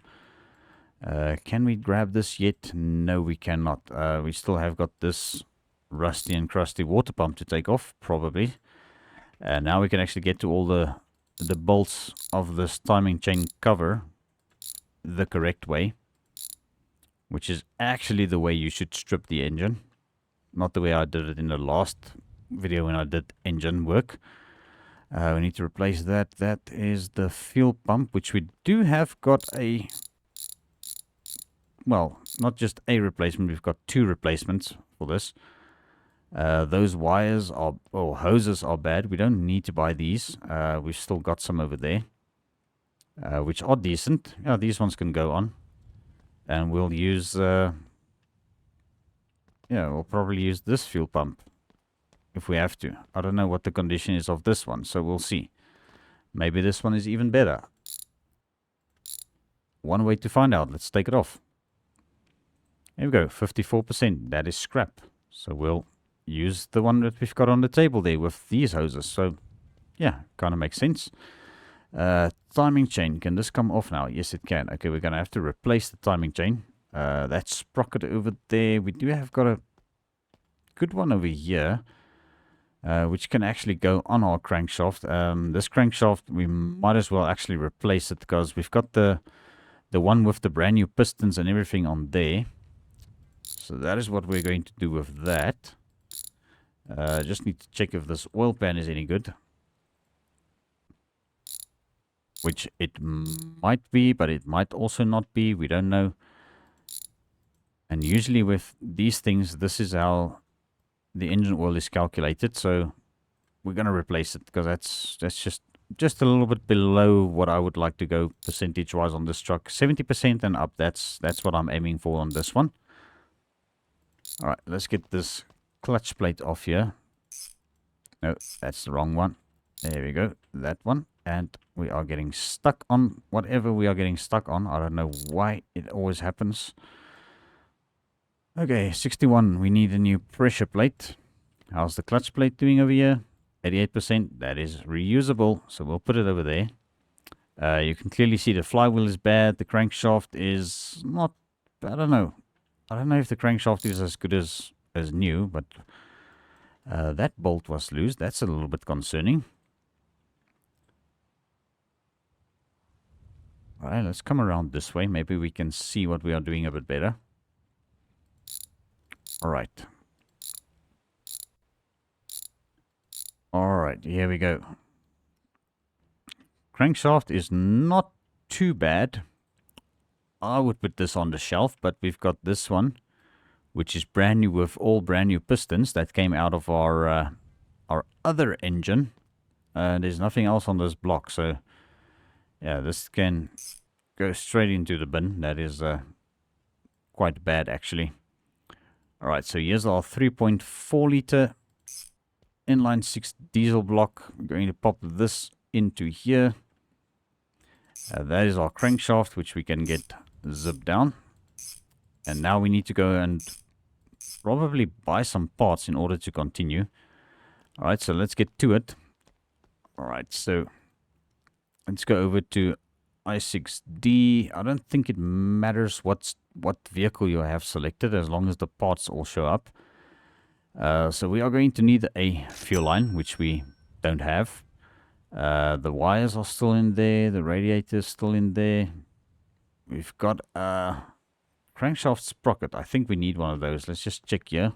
Can we grab this yet? No, we cannot. We still have got this rusty and crusty water pump to take off, probably. Now we can actually get to all the bolts of this timing chain cover the correct way, which is actually the way you should strip the engine, not the way I did it in the last video when I did engine work. We need to replace that. That is the fuel pump, which we do have got a... Well, not just a replacement, we've got 2 replacements for this. Those wires are, or hoses are bad. We don't need to buy these. We've still got some over there, which are decent. Yeah, these ones can go on. And we'll use, yeah, we'll probably use this fuel pump if we have to. I don't know what the condition is of this one, so we'll see. Maybe this one is even better. One way to find out. Let's take it off. There we go, 54%. That is scrap. So we'll use the one that we've got on the table there with these hoses. So, yeah, kind of makes sense. Timing chain. Can this come off now? Yes, it can. Okay, we're going to have to replace the timing chain. That sprocket over there. We do have got a good one over here, which can actually go on our crankshaft. This crankshaft, we might as well actually replace it because we've got the one with the brand new pistons and everything on there. So that is what we're going to do with that. Just need to check if this oil pan is any good. Which it might be, but it might also not be. We don't know. And usually with these things, this is how the engine oil is calculated. So we're going to replace it because that's just a little bit below what I would like to go percentage-wise on this truck. 70% and up. That's what I'm aiming for on this one. Alright, let's get this clutch plate off here. No, that's the wrong one. There we go. That one. And we are getting stuck on whatever we are getting stuck on. I don't know why it always happens. Okay, 61. We need a new pressure plate. How's the clutch plate doing over here? 88%. That is reusable. So we'll put it over there. You can clearly see the flywheel is bad. The crankshaft is not... I don't know. I don't know if the crankshaft is as good as new, but that bolt was loose. That's a little bit concerning. Alright, let's come around this way. Maybe we can see what we are doing a bit better. Alright. Alright, here we go. Crankshaft is not too bad. I would put this on the shelf, but we've got this one, which is brand new with all brand new pistons that came out of our other engine. There's nothing else on this block, so yeah, this can go straight into the bin. That is quite bad, actually. Alright, so here's our 3.4 liter inline 6 diesel block. We're going to pop this into here. That is our crankshaft, which we can get zipped down. And now we need to go and probably buy some parts in order to continue. Alright, so let's get to it. Alright, so let's go over to I6D. I don't think it matters what vehicle you have selected, as long as the parts all show up. So we are going to need a fuel line, which we don't have. The wires are still in there. The radiator is still in there. We've got a crankshaft sprocket. I think we need one of those. Let's just check here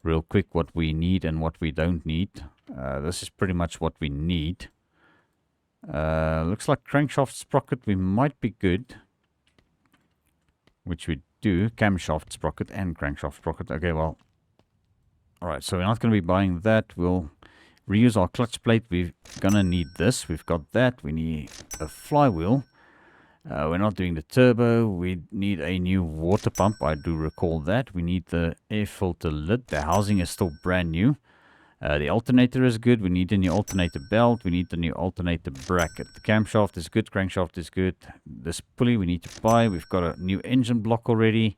real quick what we need and what we don't need. This is pretty much what we need. Looks like crankshaft sprocket we might be good, which we do. Camshaft sprocket and crankshaft sprocket. Okay, well, alright, so we're not going to be buying that. We'll reuse our clutch plate. We're going to need this. We've got that. We need a flywheel. We're not doing the turbo. We need a new water pump. I do recall that. We need the air filter lid. The housing is still brand new. The alternator is good. We need a new alternator belt. We need the new alternator bracket. The camshaft is good. Crankshaft is good. This pulley we need to buy. We've got a new engine block already.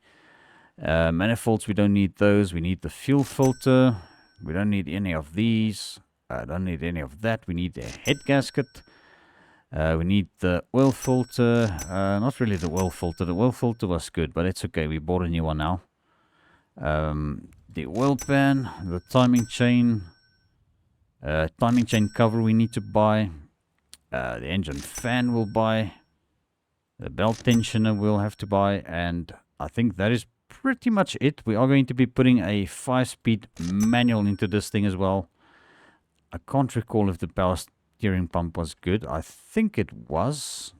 Manifolds, we don't need those. We need the fuel filter. We don't need any of these. Don't need any of that. We need the head gasket. We need the oil filter. Not really the oil filter. The oil filter was good, but it's okay. We bought a new one now. The oil pan, the timing chain cover we need to buy. The engine fan we'll buy. The belt tensioner we'll have to buy. And I think that is pretty much it. We are going to be putting a 5-speed manual into this thing as well. I can't recall if the power steering pump was good. I think it was.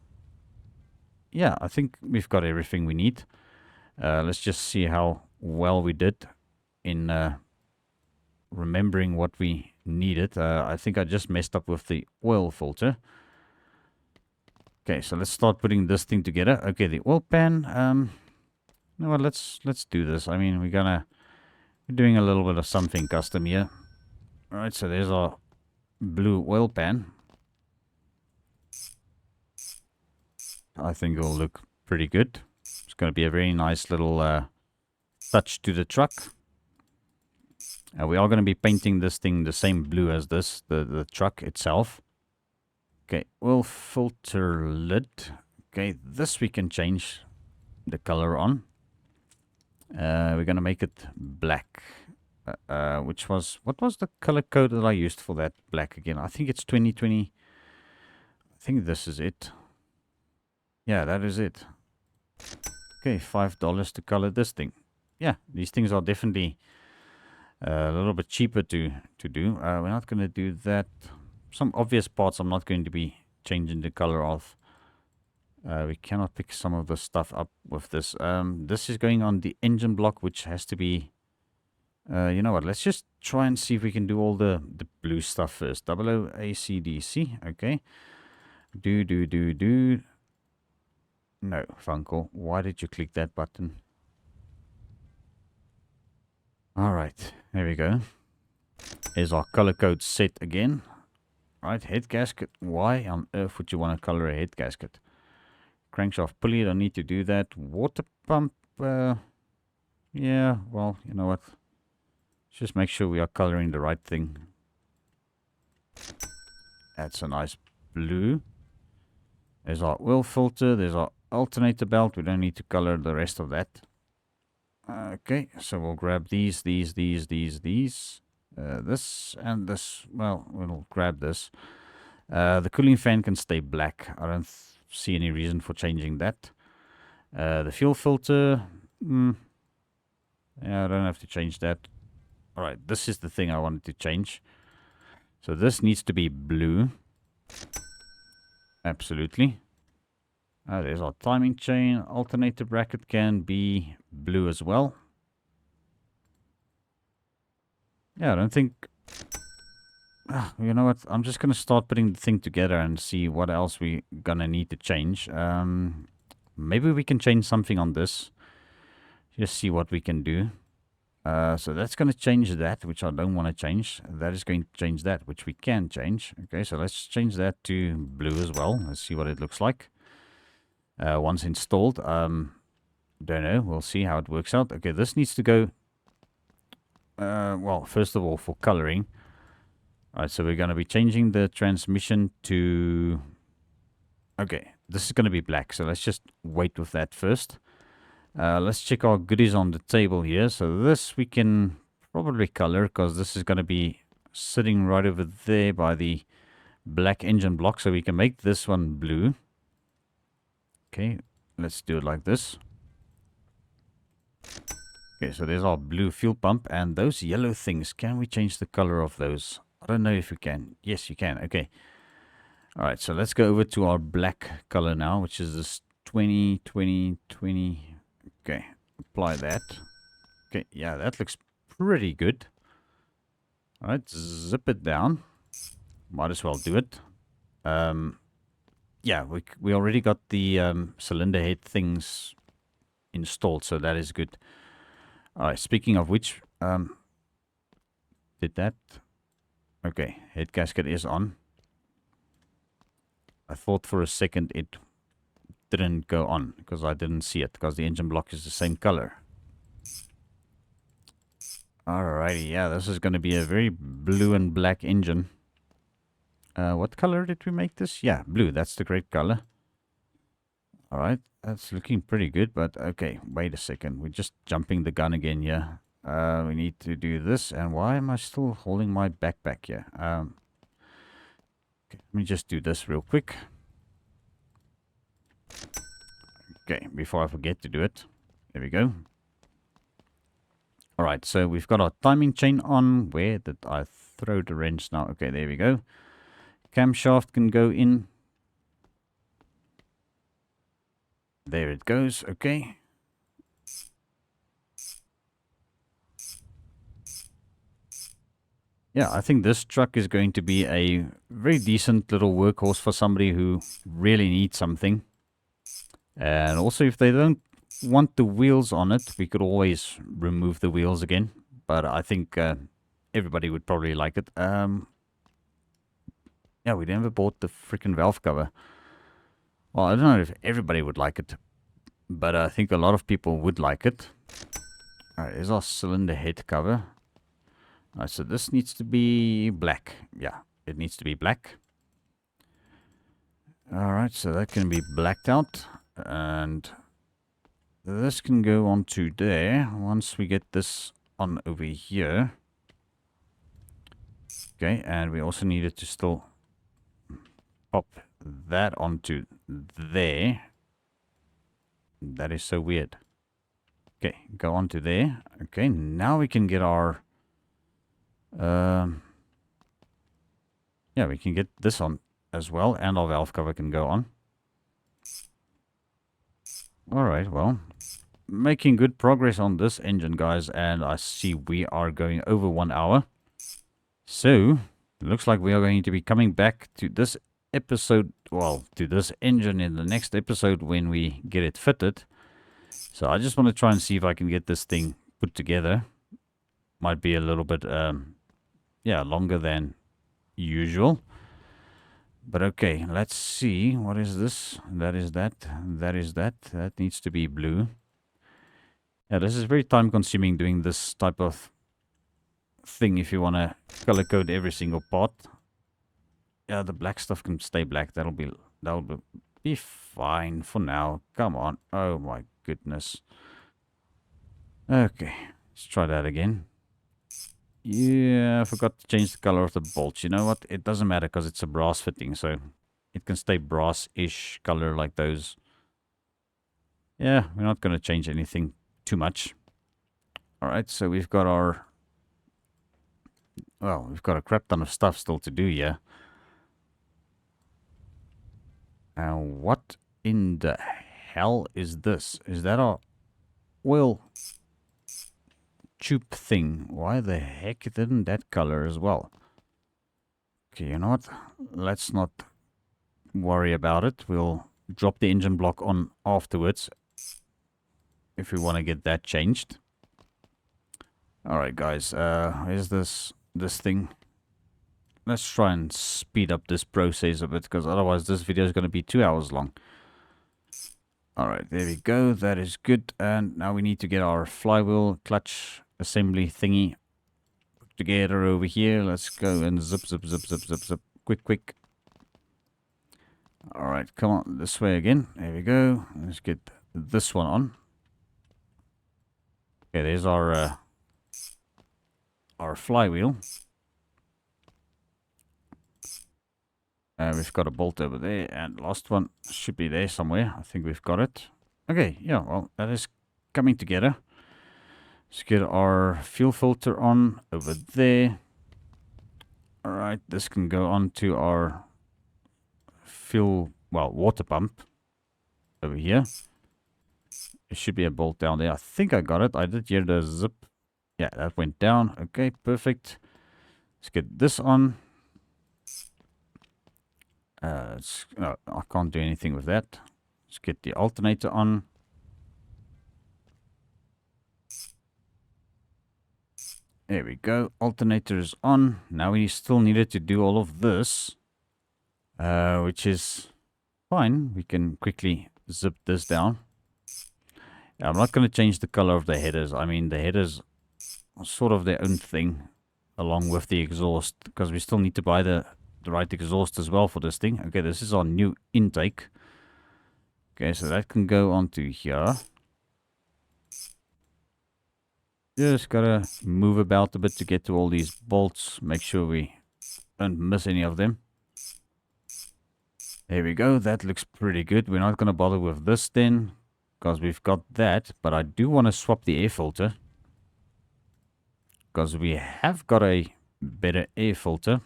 Yeah, I think we've got everything we need. Let's just see how well we did in remembering what we needed. I think I just messed up with the oil filter. Okay, so let's start putting this thing together. Okay, the oil pan. You know what, let's do this. I mean, we're doing a little bit of something custom here. Alright, so there's our blue oil pan. I think it'll look pretty good. It's going to be a very nice little touch to the truck. We are going to be painting this thing the same blue as this, the truck itself. Okay, oil filter lid. Okay, this we can change the color on. We're going to make it black. What was the color code that I used for that black again? I think it's 2020. I think this is it. Yeah, that is it. Okay, $5 to color this thing. Yeah, these things are definitely a little bit cheaper to do. We're not going to do that. Some obvious parts I'm not going to be changing the color of. We cannot pick some of the stuff up with this. This is going on the engine block, which has to be... you know what, let's just try and see if we can do all the blue stuff first. ACDC, okay. Do. No, Funcle, why did you click that button? Alright, there we go. Here's our color code set again. Right, head gasket. Why on earth would you want to color a head gasket? Crankshaft pulley, don't need to do that. Water pump, yeah, well, you know what? Just make sure we are coloring the right thing. That's a nice blue. There's our oil filter. There's our alternator belt. We don't need to color the rest of that. Okay, so we'll grab these. This and this. Well, we'll grab this. The cooling fan can stay black. I don't see any reason for changing that. The fuel filter. Yeah, I don't have to change that. Alright, this is the thing I wanted to change. So this needs to be blue. Absolutely. There's our timing chain. Alternator bracket can be blue as well. Yeah, I don't think... you know what? I'm just going to start putting the thing together and see what else we're going to need to change. Maybe we can change something on this. Just see what we can do. So that's going to change that, which I don't want to change. That is going to change that, which we can change. Okay, so let's change that to blue as well. Let's see what it looks like. Once installed, don't know. We'll see how it works out. Okay, this needs to go... well, first of all, for coloring. Alright, so we're going to be changing the transmission to... Okay, this is going to be black, so let's just wait with that first. Let's check our goodies on the table here. So this we can probably color, because this is going to be sitting right over there by the black engine block. So we can make this one blue. Okay, let's do it like this. Okay, so there's our blue fuel pump. And those yellow things, can we change the color of those? I don't know if we can. Yes, you can. Okay. Alright, so let's go over to our black color now, which is this 20, 20, 20... Okay, apply that. Okay, yeah, that looks pretty good. Alright, zip it down. Might as well do it. Yeah, we already got the cylinder head things installed, so that is good. Alright, speaking of which, did that... Okay, head gasket is on. I thought for a second it didn't go on because I didn't see it because the engine block is the same color. Alrighty, yeah, this is going to be a very blue and black engine. What color did we make this? Yeah, blue, that's the great color. Alright, that's looking pretty good, but okay, wait a second. We're just jumping the gun again here. We need to do this, and why am I still holding my backpack here? Okay, let me just do this real quick. Okay, before I forget to do it. There we go. Alright, so we've got our timing chain on. Where did I throw the wrench now? Okay, there we go. Camshaft can go in. There it goes. Okay. Yeah, I think this truck is going to be a very decent little workhorse for somebody who really needs something. And also, if they don't want the wheels on it, we could always remove the wheels again. But I think everybody would probably like it. Yeah, we never bought the freaking valve cover. Well, I don't know if everybody would like it, but I think a lot of people would like it. Alright, here's our cylinder head cover. Alright, so this needs to be black. Yeah, it needs to be black. Alright, so that can be blacked out. And this can go onto there once we get this on over here. Okay, and we also needed to still pop that onto there. That is so weird. Okay, go onto there. Okay, now we can get our... yeah, we can get this on as well, and our valve cover can go on. Alright, well, making good progress on this engine, guys, and I see we are going over 1 hour. So, it looks like we are going to be coming back to this episode, well, to this engine in the next episode when we get it fitted. So I just want to try and see if I can get this thing put together. might be a little bit, yeah, longer than usual. But okay, let's see. What is this? That is that. That is that. That needs to be blue. Yeah, this is very time consuming doing this type of thing if you want to color code every single part. Yeah, the black stuff can stay black. That'll be fine for now. Come on. Oh my goodness. Okay, let's try that again. Yeah, I forgot to change the color of the bolts. You know what? It doesn't matter because it's a brass fitting, so it can stay brass-ish color like those. Yeah, we're not going to change anything too much. Alright, so we've got our... Well, we've got a crap ton of stuff still to do here. What in the hell is this? Is that our oil tube thing? Why the heck didn't that color as well? Okay, you know what? Let's not worry about it. We'll drop the engine block on afterwards if we want to get that changed. Alright guys, here's this thing. Let's try and speed up this process a bit, because otherwise this video is going to be 2 hours long. Alright, there we go. That is good. And now we need to get our flywheel clutch assembly thingy together over here. Let's go and zip, zip, zip, zip, zip, zip. Quick, quick. Alright, come on. This way again. There we go. Let's get this one on. Okay, there's our flywheel. We've got a bolt over there, and last one should be there somewhere. I think we've got it. Okay, yeah, well, that is coming together. Let's get our fuel filter on over there. Alright, this can go on to our water pump over here. There should be a bolt down there. I think I got it. I did hear the zip. Yeah, that went down. Okay, perfect. Let's get this on. I can't do anything with that. Let's get the alternator on. There we go. Alternator is on. Now we still needed to do all of this, which is fine. We can quickly zip this down. Yeah, I'm not going to change the color of the headers. I mean, the headers are sort of their own thing, along with the exhaust, because we still need to buy the right exhaust as well for this thing. Okay, this is our new intake. Okay, so that can go onto here. Just gotta move about a bit to get to all these bolts. Make sure we don't miss any of them. There we go. That looks pretty good. We're not gonna bother with this then, because we've got that. But I do want to swap the air filter, because we have got a better air filter.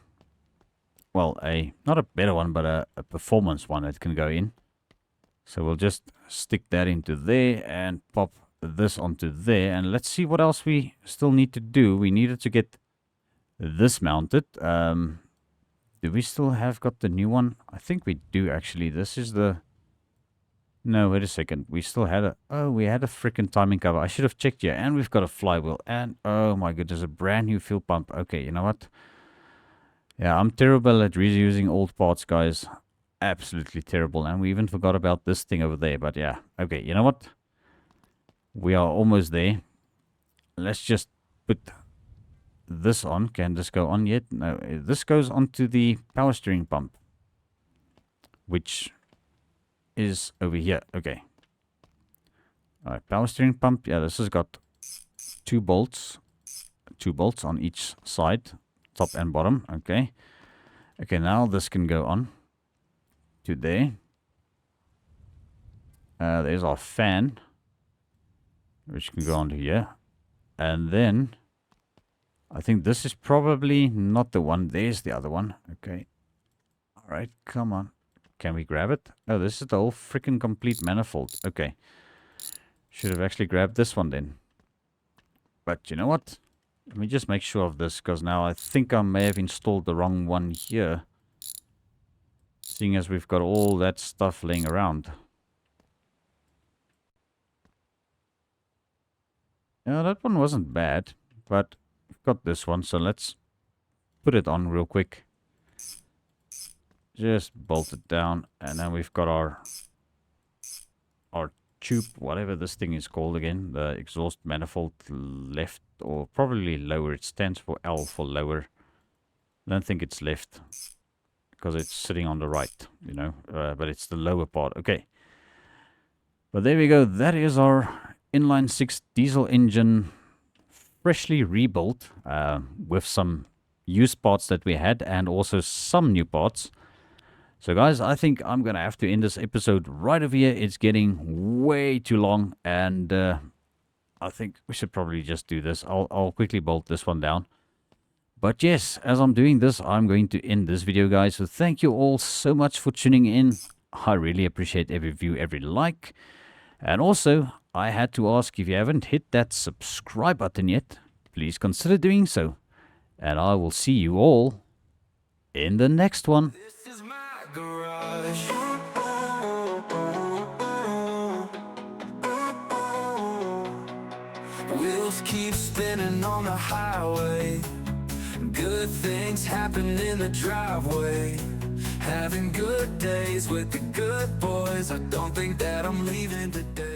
Well, not a better one, but a performance one that can go in. So we'll just stick that into there and pop this onto there. And let's see what else we still need to do. We needed to get this mounted. Do we still have got the new one? I think we do actually. This is the... No, wait a second. We still had a... Oh, we had a freaking timing cover. I should have checked here. And we've got a flywheel. And, oh my goodness, a brand new fuel pump. Okay, you know what? Yeah, I'm terrible at reusing old parts, guys. Absolutely terrible. And we even forgot about this thing over there. But yeah, okay, you know what? We are almost there. Let's just put this on. Can this go on yet? No, this goes onto the power steering pump, which is over here. Okay. All right, power steering pump. Yeah, this has got two bolts on each side. Top and bottom. Okay. Okay, now this can go on to there. There's our fan, which can go onto here. And then I think this is probably not the one. There's the other one. Okay. Alright, come on. Can we grab it? Oh, this is the whole freaking complete manifold. Okay. Should have actually grabbed this one then. But you know what? Let me just make sure of this, because now I think I may have installed the wrong one here. Seeing as we've got all that stuff laying around. Yeah, that one wasn't bad. But got this one, so let's put it on real quick. Just bolt it down, and then we've got our tube, whatever this thing is called again, the exhaust manifold left, or probably lower. It stands for L for lower. I don't think it's left because it's sitting on the right, you know, but it's the lower part. Okay, but there we go. That is our inline 6 diesel engine, freshly rebuilt, with some used parts that we had and also some new parts. So guys, I think I'm going to have to end this episode right over here. It's getting way too long, and I think we should probably just do this. I'll quickly bolt this one down. But yes, as I'm doing this, I'm going to end this video, guys. So thank you all so much for tuning in. I really appreciate every view, every like. And also, I had to ask, if you haven't hit that subscribe button yet, please consider doing so. And I will see you all in the next one. This is my garage. Wheels keep spinning on the highway. Good things happen in the driveway. Having good days with the good boys. I don't think that I'm leaving today.